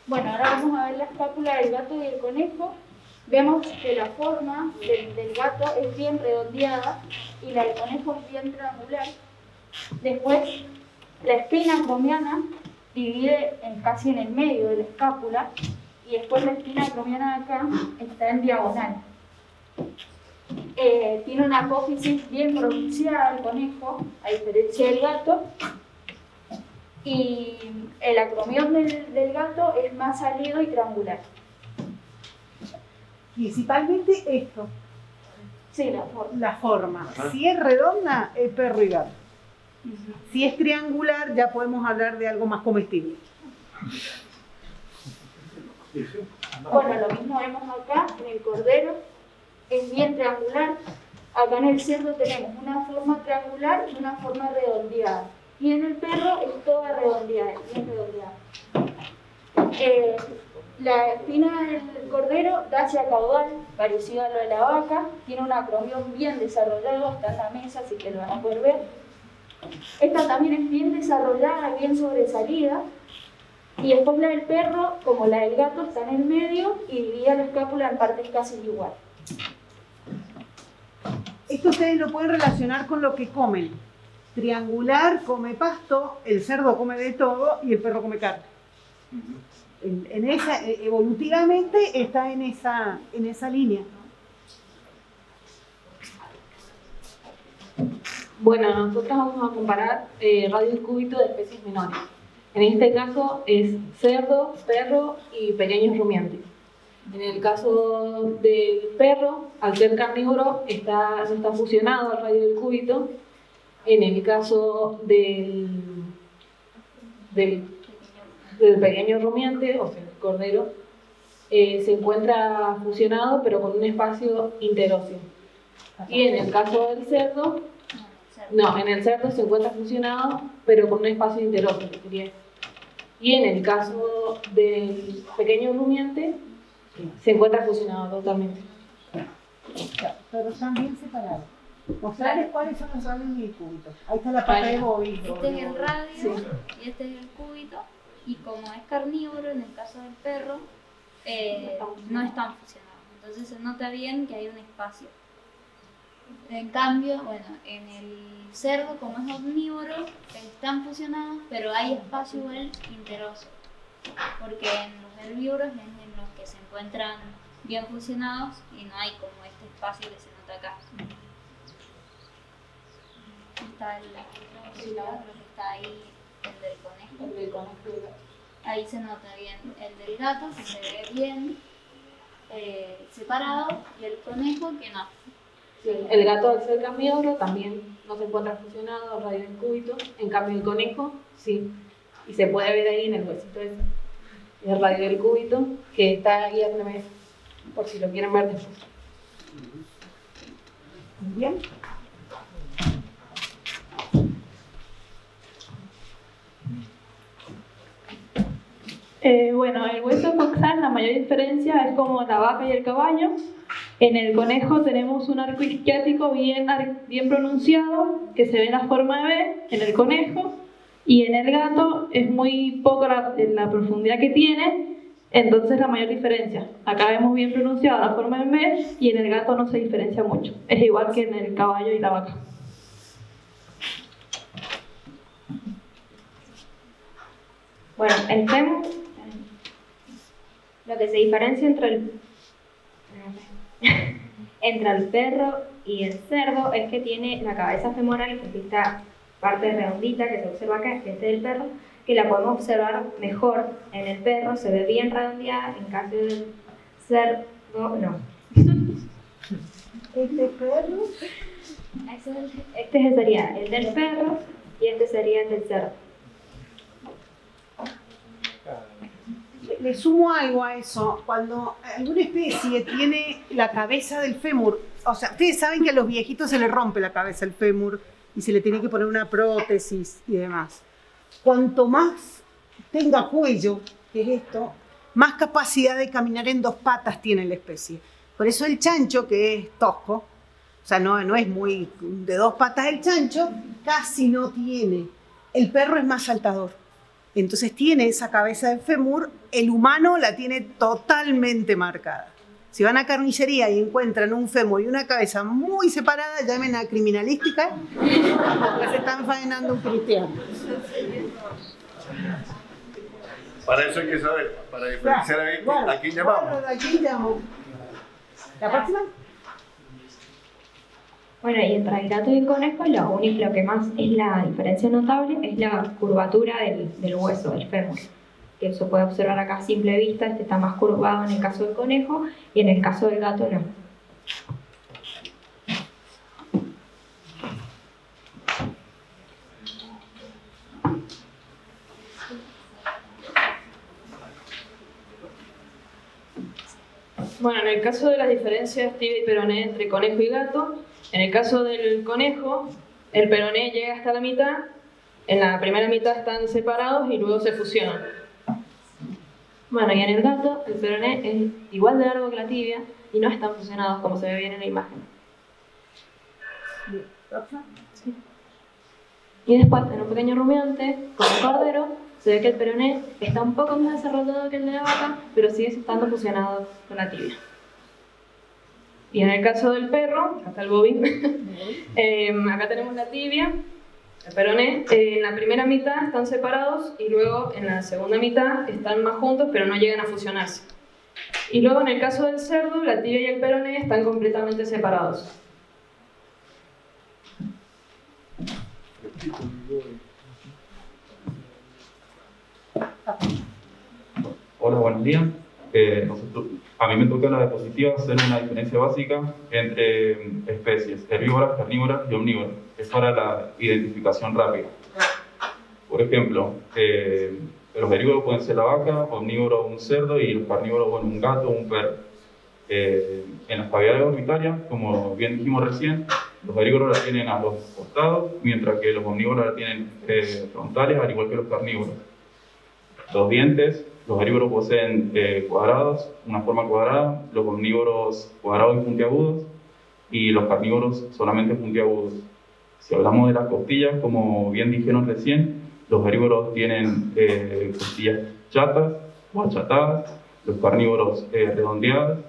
Bueno, ahora vamos a ver la escápula del gato y el conejo. Vemos que la forma del gato es bien redondeada y la del conejo es bien triangular. Después, la espina acromiana divide casi en el medio de la escápula y después la espina acromiana de acá está en diagonal. Tiene una apófisis bien pronunciada el conejo, a diferencia del gato, y el acromión del gato es más salido y triangular. Principalmente esto. Sí, la forma. La forma. Si es redonda, es perro y gato. Si es triangular, ya podemos hablar de algo más comestible. Bueno, lo mismo vemos acá en el cordero, es bien triangular. Acá en el cerdo tenemos una forma triangular y una forma redondeada. Y en el perro es toda redondeada, bien redondeada. La espina del cordero da hacia caudal, parecido a lo de la vaca. Tiene un acromión bien desarrollado, está en la mesa, así que lo van a poder ver. Esta también es bien desarrollada, bien sobresalida. Y después la del perro, como la del gato, está en el medio y divide la escápula en partes casi igual. Esto ustedes lo pueden relacionar con lo que comen. Triangular come pasto, el cerdo come de todo y el perro come carne. Evolutivamente está en esa línea. Bueno, nosotros vamos a comparar radio y cúbito de especies menores. En este caso es cerdo, perro y pequeños rumiantes. En el caso del perro, al ser carnívoro, no está fusionado al radio del cúbito. En el caso del pequeño rumiante, o sea, el cordero, se encuentra fusionado pero con un espacio interóseo. Y en el caso del cerdo, en el cerdo se encuentra fusionado pero con un espacio interóseo. Y en el caso del pequeño rumiante, se encuentra fusionado totalmente. Pero están bien separados. Mostrarles cuáles son los radios y el cúbito. Ahí está la pata de bovino. Este es el radio y este es el cúbito. Y como es carnívoro, en el caso del perro, no están fusionados. Entonces se nota bien que hay un espacio. En cambio, bueno, en el cerdo, como es omnívoro, están fusionados, pero hay espacio igual interóseo. Porque en los herbívoros es en los que se encuentran bien fusionados y no hay como este espacio que se nota acá. Está el otro que está ahí, el del conejo. Ahí se nota bien el del gato, que se ve bien separado, y el conejo que no. Sí, el gato al ser carnívoro también no se encuentra fusionado al radio del cúbito, en cambio el conejo sí, y se puede ver ahí en el huesito ese, el radio del cúbito, que está ahí en la mesa, por si lo quieren ver después. Bien. Bueno, el hueso coxal, la mayor diferencia es como la vaca y el caballo. En el conejo tenemos un arco isquiático bien pronunciado, que se ve en la forma de B, en el conejo, y en el gato es muy poco la profundidad que tiene, entonces la mayor diferencia. Acá vemos bien pronunciado la forma en B, y en el gato no se diferencia mucho. Es igual que en el caballo y la vaca. Bueno, el fémur, lo que se diferencia entre el perro y el cerdo es que tiene la cabeza femoral, que es esta parte redondita que se observa acá, que es del perro, que la podemos observar mejor en el perro, se ve bien redondeada, en caso del cerdo, no. ¿Este perro? Este sería el del perro y este sería el del cerdo. Le sumo algo a eso. Cuando alguna especie tiene la cabeza del fémur, o sea, ustedes saben que a los viejitos se les rompe la cabeza el fémur y se le tiene que poner una prótesis y demás. Cuanto más tenga cuello, que es esto, más capacidad de caminar en dos patas tiene la especie. Por eso el chancho, que es tosco, o sea, no es muy de dos patas el chancho, casi no tiene El perro es más saltador. Entonces tiene esa cabeza de fémur, el humano la tiene totalmente marcada. Si van a carnicería y encuentran un fémur y una cabeza muy separada, llamen a criminalística, porque se están faenando un cristiano. Para eso hay que saber, para diferenciar a quién llamamos. ¿A quién llamo? ¿La próxima? Bueno, y entre el gato y el conejo, lo que más es la diferencia notable es la curvatura del hueso, del fémur. Que se puede observar acá a simple vista, este está más curvado en el caso del conejo y en el caso del gato no. Bueno, en el caso de las diferencias tibia y peroné entre conejo y gato, en el caso del conejo, el peroné llega hasta la mitad, en la primera mitad están separados y luego se fusionan. Bueno, y en el gato, el peroné es igual de largo que la tibia y no están fusionados como se ve bien en la imagen. Sí. Y después, en un pequeño rumiante, como el cordero, se ve que el peroné está un poco más desarrollado que el de la vaca, pero sigue estando fusionado con la tibia. Y en el caso del perro, acá está el bovino, acá tenemos la tibia, el peroné, en la primera mitad están separados y luego en la segunda mitad están más juntos, pero no llegan a fusionarse. Y luego en el caso del cerdo, la tibia y el peroné están completamente separados. Hola, buenos días. A mí me toca en la diapositiva hacer una diferencia básica entre especies herbívoras, carnívoras y omnívoras. Es para la identificación rápida. Por ejemplo, los herbívoros pueden ser la vaca, omnívoros un cerdo y los carnívoros, bueno, un gato o un perro. En las cavidades orbitarias, como bien dijimos recién, los herbívoros la tienen a los costados, mientras que los omnívoros la tienen frontales, al igual que los carnívoros. Los dientes, los herbívoros poseen cuadrados, una forma cuadrada, los omnívoros cuadrados y puntiagudos, y los carnívoros solamente puntiagudos. Si hablamos de las costillas, como bien dijeron recién, los herbívoros tienen costillas chatas o achatadas, los carnívoros redondeadas,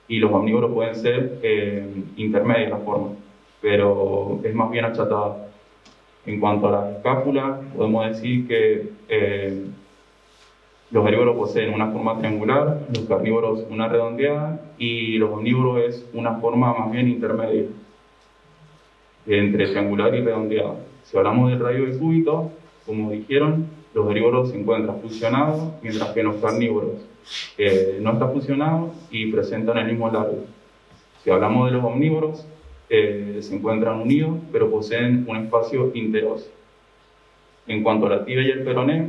y los omnívoros pueden ser intermedias la forma, pero es más bien achatada. En cuanto a las escápulas, podemos decir que los herbívoros poseen una forma triangular, los carnívoros una redondeada y los omnívoros es una forma más bien intermedia, entre triangular y redondeada. Si hablamos del radio de cúbito, como dijeron, los herbívoros se encuentran fusionados, mientras que los carnívoros no están fusionados y presentan el mismo largo. Si hablamos de los omnívoros, se encuentran unidos, pero poseen un espacio interóseo. En cuanto a la tibia y el peroné,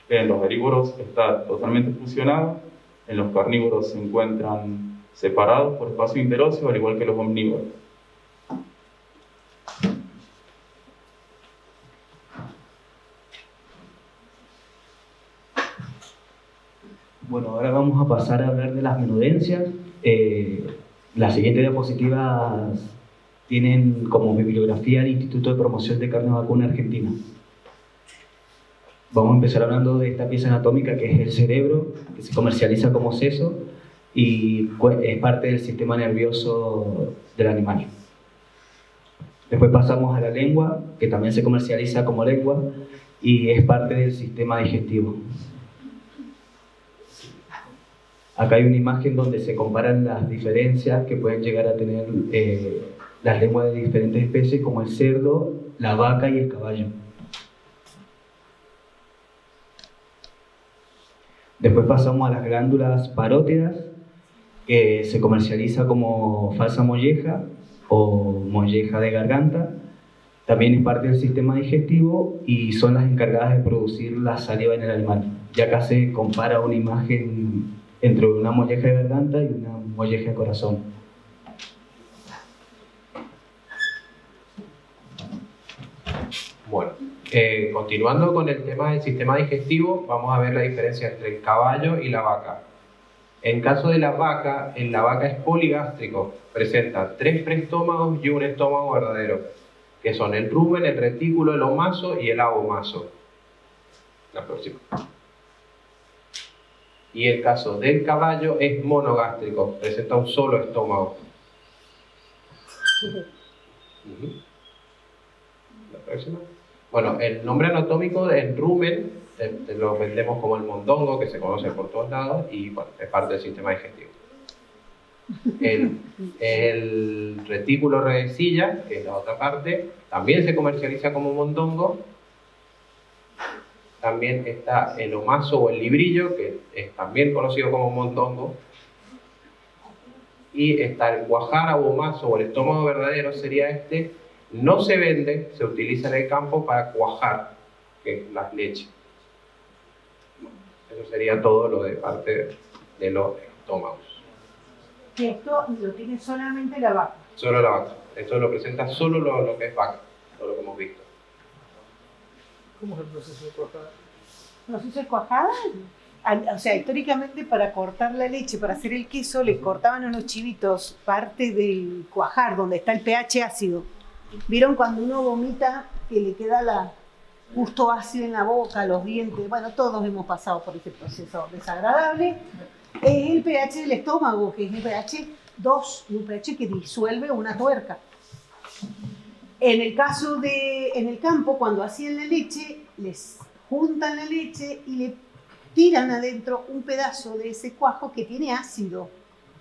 en los herbívoros está totalmente fusionado, en los carnívoros se encuentran separados por espacio interóseo, al igual que los omnívoros. Bueno, ahora vamos a pasar a hablar de las menudencias. Las siguientes diapositivas tienen como bibliografía el Instituto de Promoción de Carne Vacuna Argentina. Vamos a empezar hablando de esta pieza anatómica que es el cerebro, que se comercializa como seso y es parte del sistema nervioso del animal. Después pasamos a la lengua, que también se comercializa como lengua y es parte del sistema digestivo. Acá hay una imagen donde se comparan las diferencias que pueden llegar a tener las lenguas de diferentes especies como el cerdo, la vaca y el caballo. Después pasamos a las glándulas parótidas, que se comercializa como falsa molleja o molleja de garganta. También es parte del sistema digestivo y son las encargadas de producir la saliva en el animal. Y acá se compara una imagen entre una molleja de garganta y una molleja de corazón. Bueno, continuando con el tema del sistema digestivo, vamos a ver la diferencia entre el caballo y la vaca. En caso de la vaca, es poligástrico, presenta 3 preestómagos y un estómago verdadero. que son el rumen, el retículo, el omaso y el abomaso. La próxima. Y el caso del caballo es monogástrico, presenta un solo estómago. La próxima. Bueno, el nombre anatómico del rumen lo vendemos como el mondongo, que se conoce por todos lados, y bueno, es parte del sistema digestivo. El retículo redecilla, que es la otra parte, también se comercializa como mondongo. También está el omaso o el librillo, que es también conocido como mondongo. Y está el cuajar o omaso o el estómago verdadero, sería este. No se vende, se utiliza en el campo para cuajar, que es las leches. Eso sería todo lo de parte de los estómagos. Que esto lo tiene solamente la vaca. Solo la vaca. Esto lo presenta solo lo que es vaca, todo lo que hemos visto. ¿Cómo es el proceso de cuajada? ¿El proceso de cuajada? O sea, históricamente para cortar la leche, para hacer el queso, le cortaban a los chivitos parte del cuajar, donde está el pH ácido. ¿Vieron cuando uno vomita que le queda gusto ácido en la boca, los dientes? Bueno, todos hemos pasado por ese proceso desagradable. Es el pH del estómago, que es el pH 2, un pH que disuelve una tuerca. En el caso en el campo, cuando hacían la leche, les juntan la leche y le tiran adentro un pedazo de ese cuajo que tiene ácido.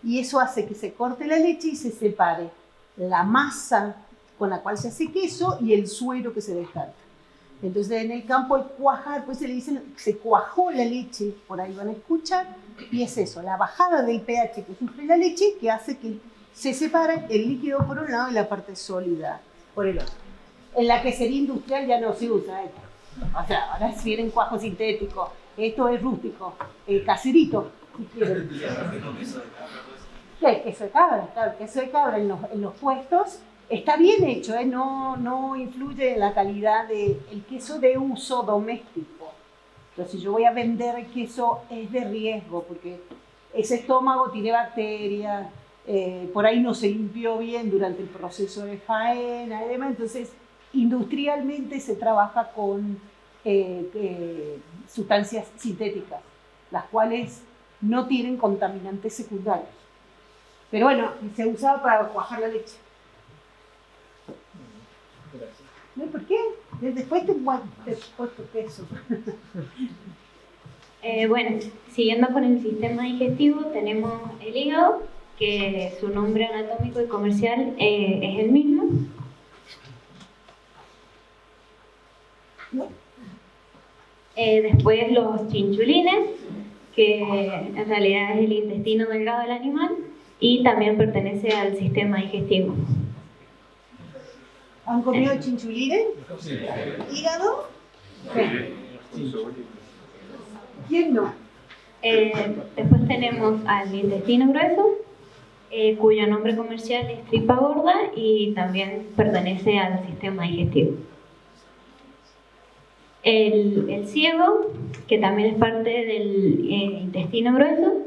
Y eso hace que se corte la leche y se separe la masa con la cual se hace queso y el suero que se descarta. Entonces en el campo el cuajar, pues se le dicen, se cuajó la leche, por ahí van a escuchar, y es eso, la bajada del pH que sufre la leche que hace que se separe el líquido por un lado y la parte sólida por el otro. En la quesería industrial ya no se usa esto. O sea, ahora vienen cuajos sintéticos, esto es rústico, caserito, si quieren. ¿Qué? Queso de cabra, claro, queso de cabra en los puestos. Está bien hecho, no influye en la calidad del queso de uso doméstico. Entonces, si yo voy a vender el queso, es de riesgo, porque ese estómago tiene bacterias, por ahí no se limpió bien durante el proceso de faena y demás. Entonces, industrialmente se trabaja con sustancias sintéticas, las cuales no tienen contaminantes secundarios. Pero bueno, se usaba para cuajar la leche. ¿No? ¿Por qué? Después te puesto queso. Bueno, siguiendo con el sistema digestivo, tenemos el hígado, que su nombre anatómico y comercial es el mismo. Después los chinchulines, que en realidad es el intestino delgado del animal y también pertenece al sistema digestivo. ¿Han comido chinchulines? ¿Hígado? Sí. ¿Quién no? Después tenemos al intestino grueso, cuyo nombre comercial es tripa gorda y también pertenece al sistema digestivo. El ciego, que también es parte del intestino grueso,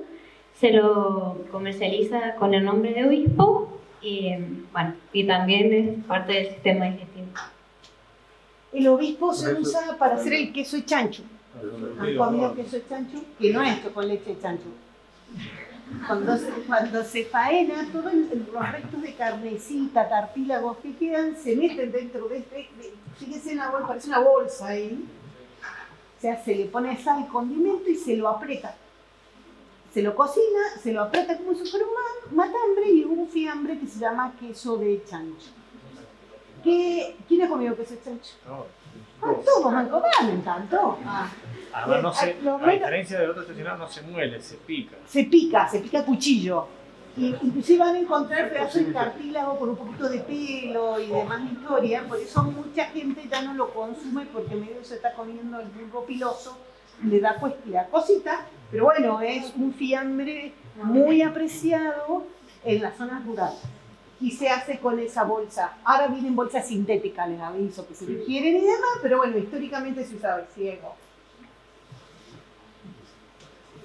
se lo comercializa con el nombre de obispo y también es parte del sistema digestivo. El obispo se usa para hacer el queso de chancho. ¿Han comido queso de chancho? Que no es esto con leche de chancho. Cuando se faena, todos los restos de carnecita, cartílagos que quedan, se meten dentro de fíjense en la bolsa, parece una bolsa ahí. O sea, se le pone sal, condimento y se lo aprieta. Se lo cocina, se lo aprieta como si fuera un matambre y un fiambre que se llama queso de chancho. ¿Quién ha comido queso de chancho? Todos han comido, me encantó. Además, no se, a diferencia del otro estacionado, no se muele, se pica. Se pica a cuchillo. Y inclusive van a encontrar pedazos de cartílago con un poquito de pelo y demás historia. Por eso mucha gente ya no lo consume porque medio se está comiendo el bulbo piloso, le da cosita. Pero bueno, es un fiambre muy apreciado en las zonas rurales. Y se hace con esa bolsa. Ahora vienen bolsas sintéticas, les aviso, que se digieren y demás, pero bueno, históricamente se usaba el ciego.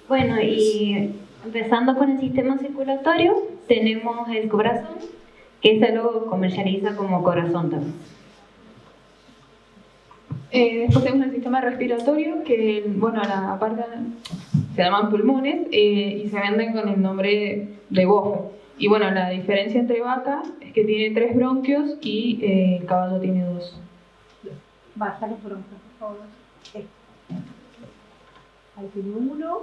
Bueno, y empezando con el sistema circulatorio, tenemos el corazón, que se lo comercializa como corazón también. Después tenemos el sistema respiratorio, que bueno, la parte se llaman pulmones y se venden con el nombre de bofe. Y bueno, la diferencia entre vaca es que tiene 3 bronquios y el caballo tiene 2. Basta los bronquios, por favor. Ahí tiene 1,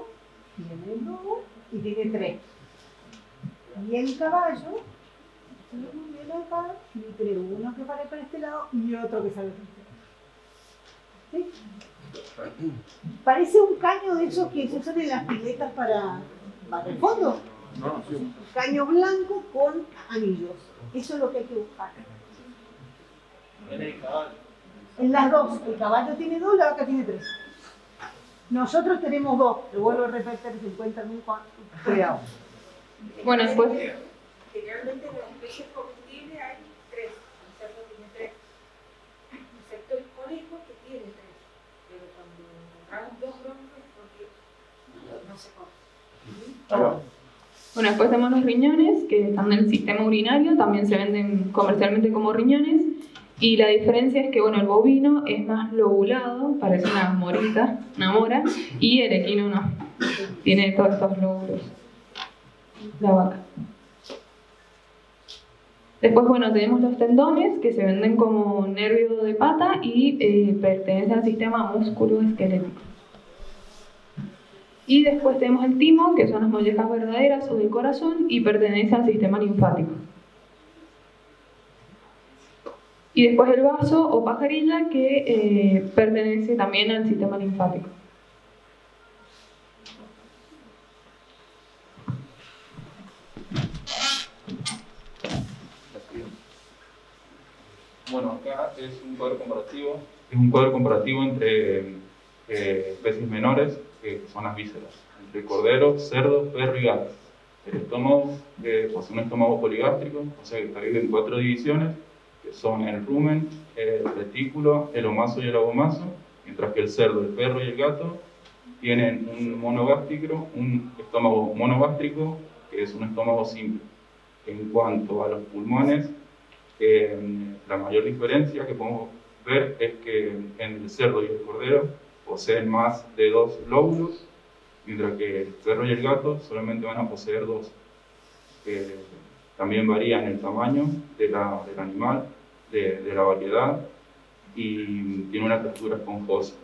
tiene 2 y tiene 3. Y el caballo viene acá y tiene uno que sale para este lado y otro que sale para este lado. ¿Sí? Parece un caño de esos que se usan en las piletas para el fondo. No, sí. Un caño blanco con anillos. Eso es lo que hay que buscar. En las dos, el caballo tiene 2, la vaca tiene 3. Nosotros tenemos 2. Te vuelvo a repetir 50.000 cuidado. Bueno, después. Generalmente en las especies comestibles hay 3. El cerdo tiene 3. Excepto el conejo que tiene 3. Pero cuando agarran 2 broncos es porque no se come. Bueno, después tenemos los riñones, que están en el sistema urinario, también se venden comercialmente como riñones. Y la diferencia es que, bueno, el bovino es más lobulado, parece una morita, una mora, y el equino no. Tiene todos estos lóbulos. La vaca. Después, bueno, tenemos los tendones, que se venden como nervio de pata y pertenecen al sistema musculoesquelético. Y después tenemos el timo, que son las mollejas verdaderas o del corazón, y pertenece al sistema linfático. Y después el vaso o pajarilla, que pertenece también al sistema linfático. Bueno, acá es un cuadro comparativo entre especies menores, que son las vísceras, entre cordero, cerdo, perro y gato. El estómago posee un estómago poligástrico, o sea que está dividido en 4 divisiones, que son el rumen, el retículo, el omaso y el abomaso, mientras que el cerdo, el perro y el gato tienen un estómago monogástrico, que es un estómago simple. En cuanto a los pulmones, la mayor diferencia que podemos ver es que en el cerdo y el cordero poseen más de 2 lóbulos, mientras que el perro y el gato solamente van a poseer 2. También varía en el tamaño del animal, de la variedad, y tiene una textura esponjosa.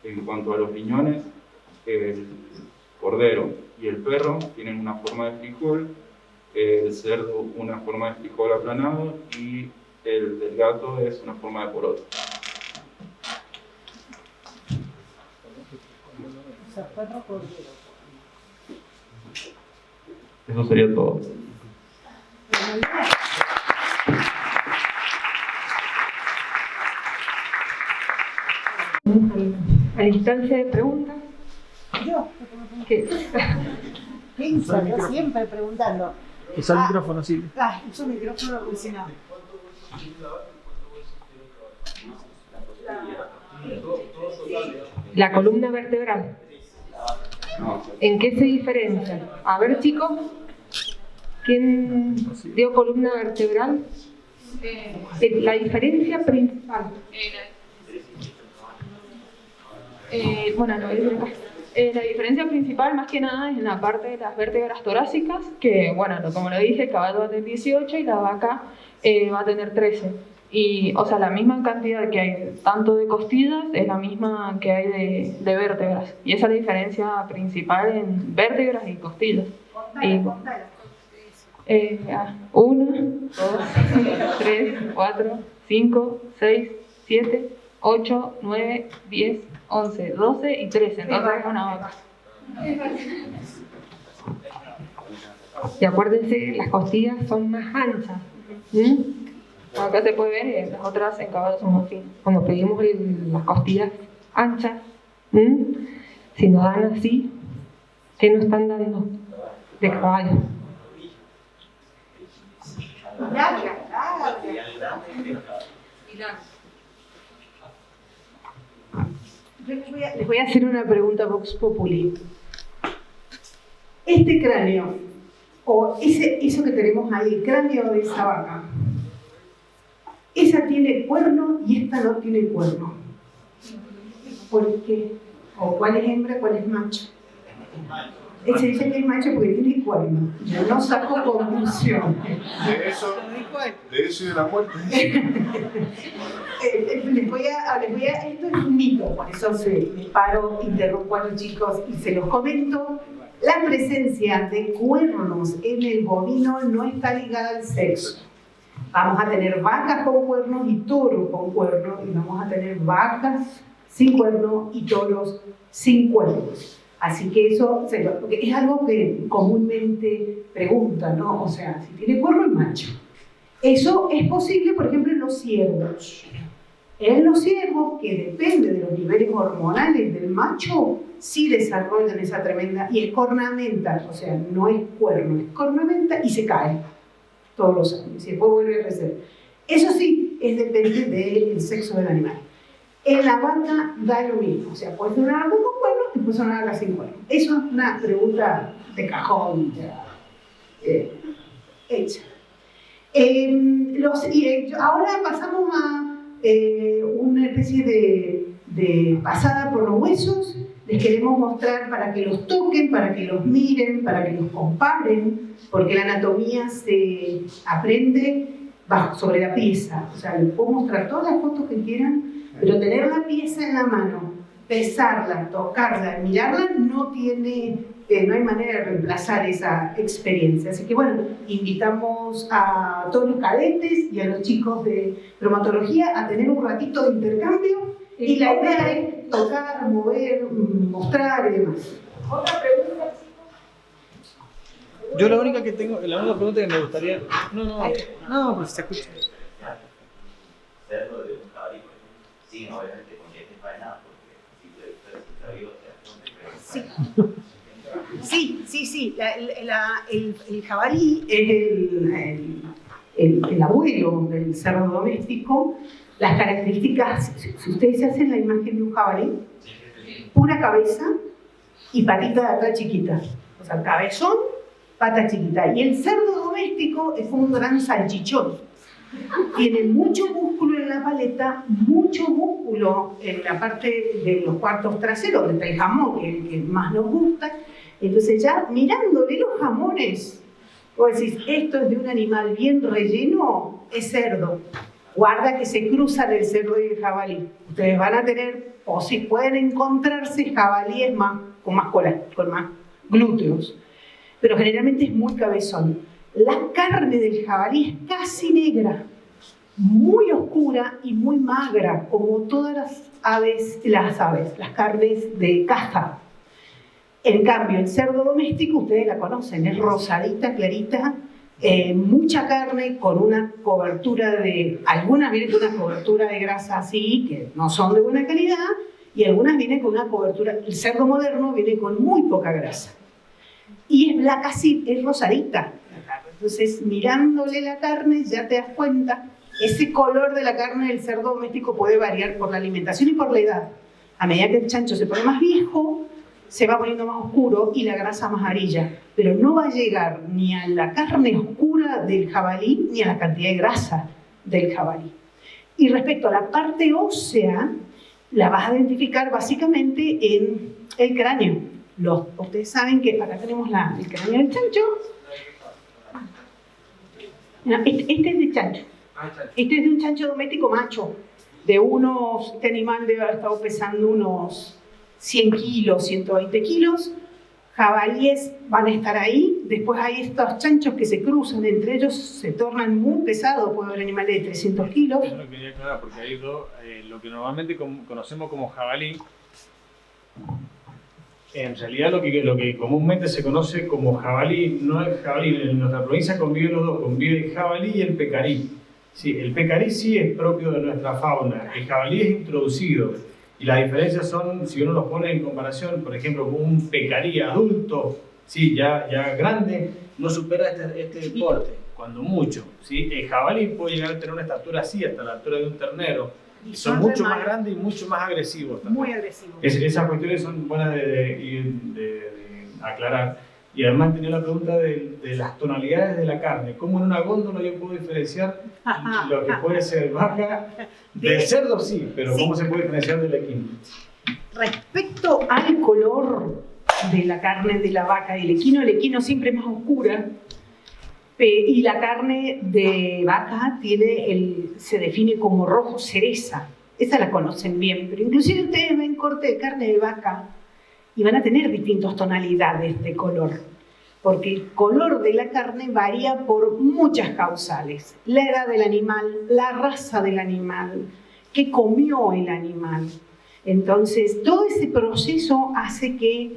En cuanto a los riñones, el cordero y el perro tienen una forma de frijol, el cerdo una forma de frijol aplanado y el del gato es una forma de poroto. Eso sería todo. A la instancia de preguntas. Yo, ¿Qué? Piensa, yo siempre preguntando. Usa el micrófono, sí. Usa el micrófono porque si no. La columna vertebral. ¿En qué se diferencia? A ver, chicos, ¿quién dio columna vertebral? La diferencia principal. Bueno, lo voy a decir acá. La diferencia principal, más que nada, es en la parte de las vértebras torácicas, que, bueno, como lo dije, el caballo va a tener 18 y la vaca va a tener 13. Y, o sea, la misma cantidad que hay tanto de costillas es la misma que hay de vértebras. Y esa es la diferencia principal en vértebras y costillas. 1, 2, 3, 4, 5, 6, 7, 8, 9, 10, 11, 12 y 13. Entonces es una vaca. Y acuérdense, las costillas son más anchas. Acá se puede ver, las otras en caballo son más finas. Cuando pedimos las costillas anchas, si nos dan así, ¿qué nos están dando? De caballo. Yo les voy a hacer una pregunta Vox Populi. Este cráneo, o eso que tenemos ahí, el cráneo de esa vaca, esa tiene cuerno y esta no tiene cuerno. ¿Por qué? ¿O cuál es hembra, cuál es macho? Se dice que es macho porque tiene cuerno. Yo no saco conclusión. De eso y de la muerte. Esto es un mito, por eso me paro, interrumpo a los chicos y se los comento. La presencia de cuernos en el bovino no está ligada al sexo. Vamos a tener vacas con cuernos y toros con cuernos, y vamos a tener vacas sin cuernos y toros sin cuernos. Así que eso porque es algo que comúnmente preguntan, ¿no? O sea, si tiene cuerno es macho. Eso es posible, por ejemplo, en los ciervos. En los ciervos, que depende de los niveles hormonales del macho, sí desarrollan esa tremenda, y es cornamenta, o sea, no es cuerno, es cornamenta y se cae todos los años, y después vuelve a crecer. Eso sí, depende del sexo del animal. En la vaca da lo mismo, o sea, puede ser una vaca con cuernos y puede ser una vaca sin cuernos. Eso es una pregunta de cajón ya hecha. Ahora pasamos a una especie de pasada por los huesos. Les queremos mostrar para que los toquen, para que los miren, para que los comparen, porque la anatomía se aprende sobre la pieza. O sea, les puedo mostrar todas las fotos que quieran, pero tener la pieza en la mano, pesarla, tocarla, mirarla, no hay manera de reemplazar esa experiencia. Así que bueno, invitamos a todos los cadetes y a los chicos de bromatología a tener un ratito de intercambio, y la idea es tocar, mover, mostrar y demás. Otra pregunta, chicos. Yo la única pregunta que me gustaría... No, pues se escucha. Cerdo de un jabalí, sí, obviamente con dientes faenados, porque Sí. El jabalí es el abuelo del cerdo doméstico. Las características, si ustedes se hacen la imagen de un jabalí, pura cabeza y patita de atrás chiquita. O sea, cabezón, pata chiquita. Y el cerdo doméstico es como un gran salchichón. Tiene mucho músculo en la paleta, mucho músculo en la parte de los cuartos traseros, donde está el jamón, que más nos gusta. Entonces ya mirándole los jamones, vos decís, esto es de un animal bien relleno, es cerdo. Guarda que se cruzan el cerdo y el jabalí. Ustedes van a tener, o si pueden encontrarse, jabalíes con más cola, con más glúteos. Pero generalmente es muy cabezón. La carne del jabalí es casi negra, muy oscura y muy magra, como todas las aves, las carnes de caza. En cambio, el cerdo doméstico, ustedes la conocen, es rosadita, clarita, mucha carne con una cobertura algunas vienen con una cobertura de grasa así, que no son de buena calidad, y algunas vienen con una cobertura, el cerdo moderno viene con muy poca grasa. Y es rosadita. Entonces, mirándole la carne, ya te das cuenta, ese color de la carne del cerdo doméstico puede variar por la alimentación y por la edad. A medida que el chancho se pone más viejo, se va poniendo más oscuro y la grasa más amarilla. Pero no va a llegar ni a la carne oscura del jabalí, ni a la cantidad de grasa del jabalí. Y respecto a la parte ósea, la vas a identificar básicamente en el cráneo. Ustedes saben que acá tenemos el cráneo del chancho. Este es de chancho. Este es de un chancho doméstico macho. Este animal debe haber estado pesando unos 100 kilos, 120 kilos. Jabalíes van a estar ahí. Después hay estos chanchos que se cruzan entre ellos, se tornan muy pesados. Puede haber animales de 300 kilos. Yo lo quería aclarar porque hay lo que normalmente conocemos como jabalí. En realidad lo que comúnmente se conoce como jabalí no es jabalí. En nuestra provincia conviven los dos, convive el jabalí y el pecarí. Sí, el pecarí sí es propio de nuestra fauna, el jabalí es introducido. Y las diferencias son, si uno los pone en comparación, por ejemplo, con un pecarí adulto, sí, ya grande, no supera este porte, cuando mucho. ¿Sí? El jabalí puede llegar a tener una estatura así, hasta la altura de un ternero. Y son mucho más grandes y mucho más agresivos también. Muy agresivos. Esas cuestiones son buenas de aclarar. Y además tenía la pregunta de las tonalidades de la carne. ¿Cómo en una góndola yo puedo diferenciar lo que puede ser vaca? Del cerdo sí, pero ¿cómo se puede diferenciar del equino? Respecto al color de la carne de la vaca y el equino siempre es más oscura, y la carne de vaca se define como rojo cereza. Esa la conocen bien, pero inclusive ustedes ven corte de carne de vaca y van a tener distintas tonalidades de color, porque el color de la carne varía por muchas causales. La edad del animal, la raza del animal, qué comió el animal. Entonces, todo ese proceso hace que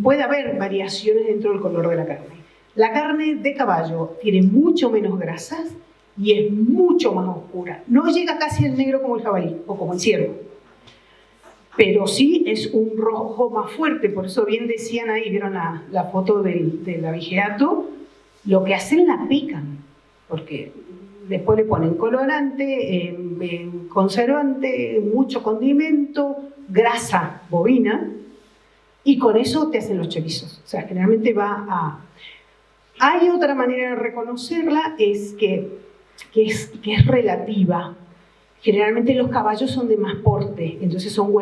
pueda haber variaciones dentro del color de la carne. La carne de caballo tiene mucho menos grasas y es mucho más oscura. No llega casi al negro como el jabalí o como el ciervo, pero sí es un rojo más fuerte. Por eso bien decían ahí, vieron la foto del abigeato, lo que hacen la pican, porque después le ponen colorante, conservante, mucho condimento, grasa bovina, y con eso te hacen los chorizos. O sea, generalmente Hay otra manera de reconocerla, es que es relativa. Generalmente los caballos son de más porte, entonces son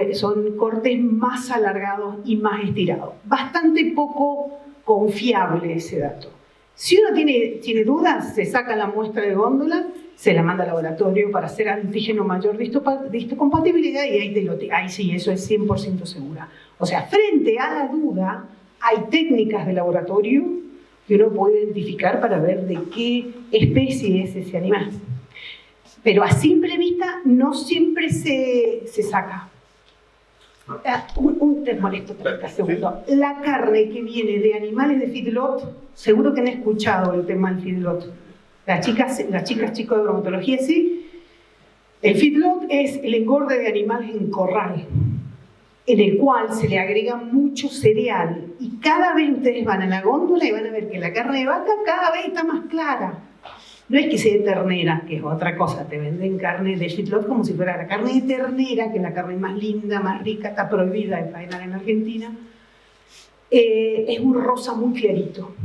cortes más alargados y más estirados. Bastante poco confiable ese dato. Si uno tiene dudas, se saca la muestra de góndola, se la manda al laboratorio para hacer antígeno mayor de histocompatibilidad y ahí sí, eso es 100% segura. O sea, frente a la duda, hay técnicas de laboratorio que uno puede identificar para ver de qué especie es ese animal. Pero a simple vista no siempre se saca. Te molesto 30 segundos. La carne que viene de animales de feedlot, seguro que han escuchado el tema del feedlot. Las chicas chicos de bromatología, sí. El feedlot es el engorde de animales en corral, en el cual se le agrega mucho cereal. Y cada vez ustedes van a la góndola y van a ver que la carne de vaca cada vez está más clara. No es que sea de ternera, que es otra cosa, te venden carne de feedlot como si fuera la carne de ternera, que es la carne más linda, más rica, está prohibida de faenar en Argentina. Es un rosa muy clarito.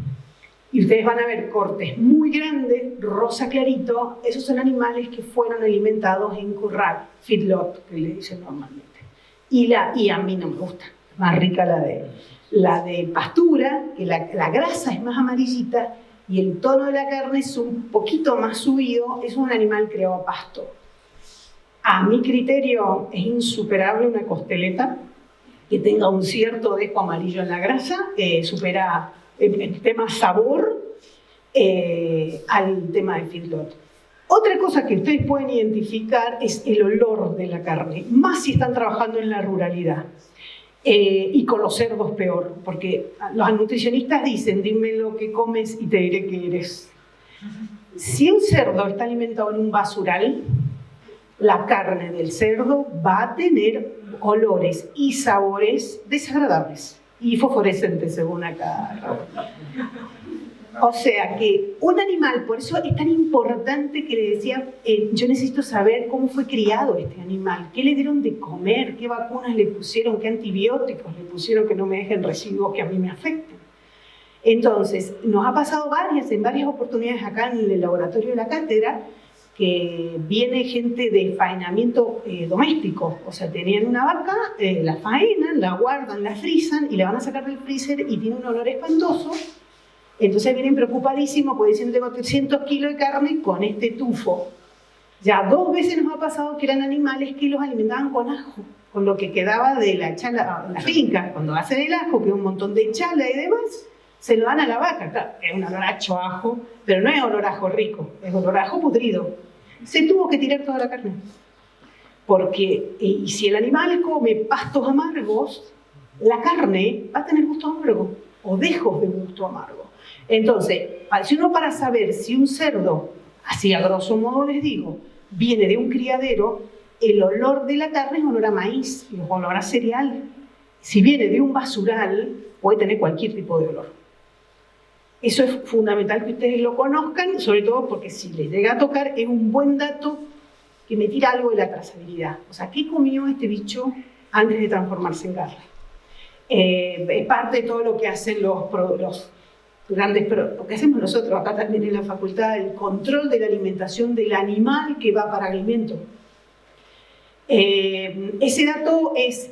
Y ustedes van a ver cortes muy grandes, rosa clarito, esos son animales que fueron alimentados en corral, feedlot, que le dicen normalmente. Y a mí no me gusta, más rica la de pastura, que la grasa es más amarillita, y el tono de la carne es un poquito más subido, es un animal criado a pasto. A mi criterio es insuperable una costeleta que tenga un cierto dejo amarillo en la grasa, supera el tema sabor al tema de feedlot. Otra cosa que ustedes pueden identificar es el olor de la carne, más si están trabajando en la ruralidad. Y con los cerdos peor, porque los nutricionistas dicen, dime lo que comes y te diré qué eres. Si un cerdo está alimentado en un basural, la carne del cerdo va a tener olores y sabores desagradables y fosforescentes, según acá. O sea que un animal, por eso es tan importante que le decía, yo necesito saber cómo fue criado este animal, qué le dieron de comer, qué vacunas le pusieron, qué antibióticos le pusieron que no me dejen residuos que a mí me afecten. Entonces, nos ha pasado en varias oportunidades acá en el laboratorio de la cátedra, que viene gente de faenamiento doméstico, o sea, tenían una vaca, la faenan, la guardan, la frisan y la van a sacar del freezer y tiene un olor espantoso. Entonces vienen preocupadísimos porque dicen, tengo 300 kilos de carne con este tufo. Ya 2 veces nos ha pasado que eran animales que los alimentaban con ajo, con lo que quedaba de la chala, la finca. Cuando hacen el ajo, que es un montón de chala y demás, se lo dan a la vaca. Claro, es un olor a ajo, pero no es olor a ajo rico, es olor a ajo pudrido. Se tuvo que tirar toda la carne. Porque, y si el animal come pastos amargos, la carne va a tener gusto amargo o dejos de gusto amargo. Entonces, para saber si un cerdo, así a grosso modo les digo, viene de un criadero, el olor de la carne es olor a maíz, es olor a cereal. Si viene de un basural, puede tener cualquier tipo de olor. Eso es fundamental que ustedes lo conozcan, sobre todo porque si les llega a tocar, es un buen dato que me tira algo de la trazabilidad. O sea, ¿qué comió este bicho antes de transformarse en carne? Es parte de todo lo que hacen los grandes, lo que hacemos nosotros acá también en la facultad, el control de la alimentación del animal que va para alimento. Ese dato es,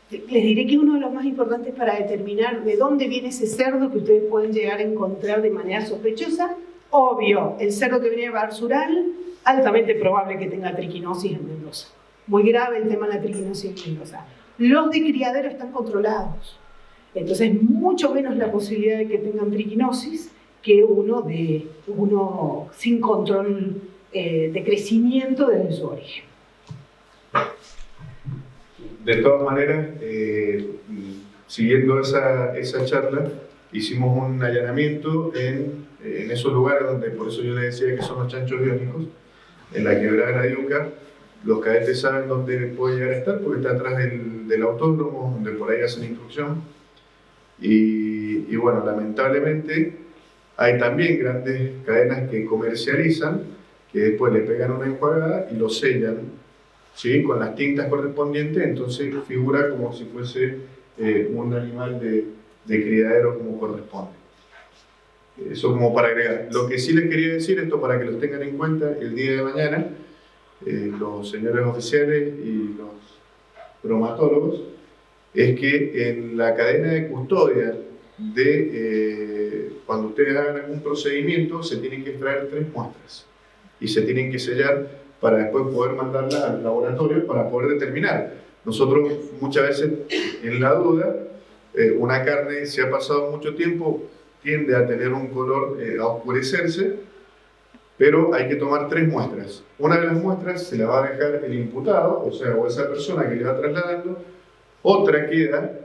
les diré que es uno de los más importantes para determinar de dónde viene ese cerdo que ustedes pueden llegar a encontrar de manera sospechosa. Obvio, el cerdo que viene de Barzural, altamente probable que tenga triquinosis en Mendoza. Muy grave el tema de la triquinosis en Mendoza. Los de criadero están controlados. Entonces, mucho menos la posibilidad de que tengan triquinosis que uno sin control de crecimiento desde su origen. De todas maneras, siguiendo esa charla, hicimos un allanamiento en esos lugares donde, por eso yo les decía que son los chanchos biónicos, en la quebrada de la Yuca. Los cadetes saben dónde puede llegar a estar porque está atrás del autódromo, donde por ahí hacen instrucción. Y bueno, lamentablemente hay también grandes cadenas que comercializan, que después le pegan una enjuagada y lo sellan, ¿sí?, con las tintas correspondientes, entonces figura como si fuese un animal de criadero como corresponde. Eso como para agregar. Lo que sí les quería decir, esto para que los tengan en cuenta el día de mañana, los señores oficiales y los bromatólogos, es que en la cadena de custodia cuando ustedes hagan algún procedimiento se tienen que extraer 3 muestras y se tienen que sellar para después poder mandarla al laboratorio para poder determinar. Nosotros muchas veces en la duda, una carne si ha pasado mucho tiempo tiende a tener un color, a oscurecerse, pero hay que tomar 3 muestras. Una de las muestras se la va a dejar el imputado, o sea, o esa persona que le va trasladando, otra queda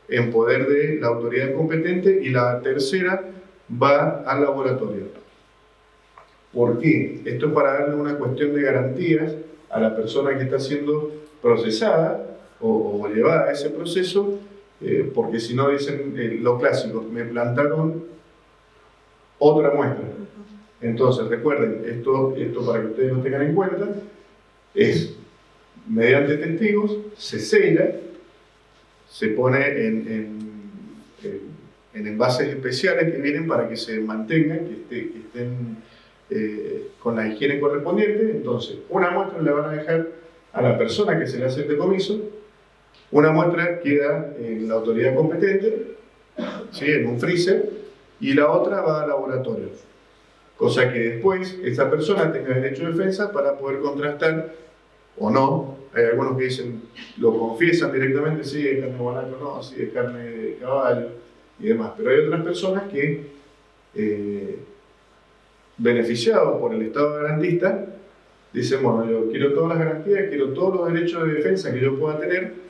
en poder de la autoridad competente y la tercera va al laboratorio. ¿Por qué? Esto es para darle una cuestión de garantías a la persona que está siendo procesada o llevada a ese proceso, porque si no dicen lo clásico, me plantaron otra muestra. Entonces recuerden, esto para que ustedes lo tengan en cuenta, es mediante testigos, se sella, se pone en envases especiales que vienen para que se mantengan, que estén con la higiene correspondiente. Entonces, una muestra la van a dejar a la persona que se le hace el decomiso, una muestra queda en la autoridad competente, ¿sí?, en un freezer, y la otra va al laboratorio. Cosa que después esa persona tenga derecho de defensa para poder contrastar o no. Hay algunos que dicen, lo confiesan directamente, sí, es carne de guanaco, no, sí, es carne de caballo y demás. Pero hay otras personas que, beneficiados por el Estado garantista, dicen, bueno, yo quiero todas las garantías, quiero todos los derechos de defensa que yo pueda tener.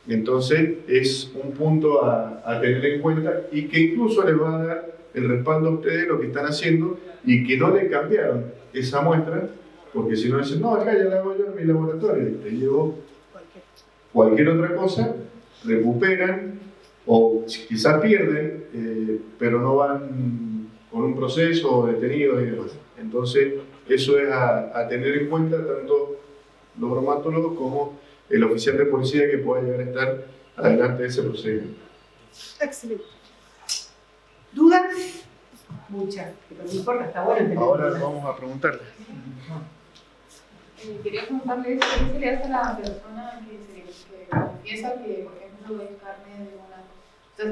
Entonces es un punto a tener en cuenta y que incluso les va a dar el respaldo a ustedes de lo que están haciendo y que no le cambiaron esa muestra, porque si no dicen, no, acá ya la hago yo en mi laboratorio y te llevo cualquier otra cosa, recuperan o quizás pierden, pero no van con un proceso detenido y demás. Entonces eso es a tener en cuenta tanto los bromatólogos como el oficial de policía que pueda llegar a estar adelante de ese procedimiento. Excelente. ¿Dudas? Muchas, pero no importa, está bueno. Ahora vamos a preguntarle. Quería preguntarle, ¿qué se le hace a la persona que confiesa que, por ejemplo, es carne de una... O sea,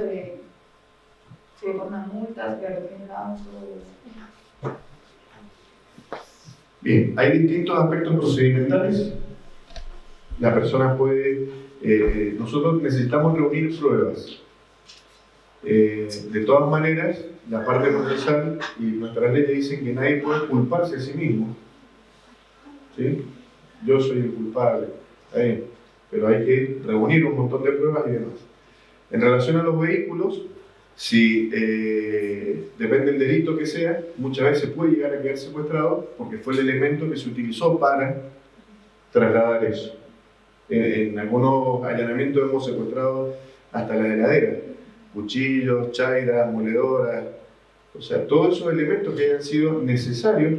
se le ponen multas, se le retienen autos? Bien, hay distintos aspectos procedimentales. La persona puede... nosotros necesitamos reunir pruebas. De todas maneras, la parte procesal y nuestras leyes dicen que nadie puede culparse a sí mismo. ¿Sí? Yo soy el culpable, está bien, pero hay que reunir un montón de pruebas y demás. En relación a los vehículos, si depende del delito que sea, muchas veces puede llegar a quedar secuestrado porque fue el elemento que se utilizó para trasladar eso. En algunos allanamientos hemos secuestrado hasta la heladera, cuchillos, chairas, moledoras, o sea, todos esos elementos que hayan sido necesarios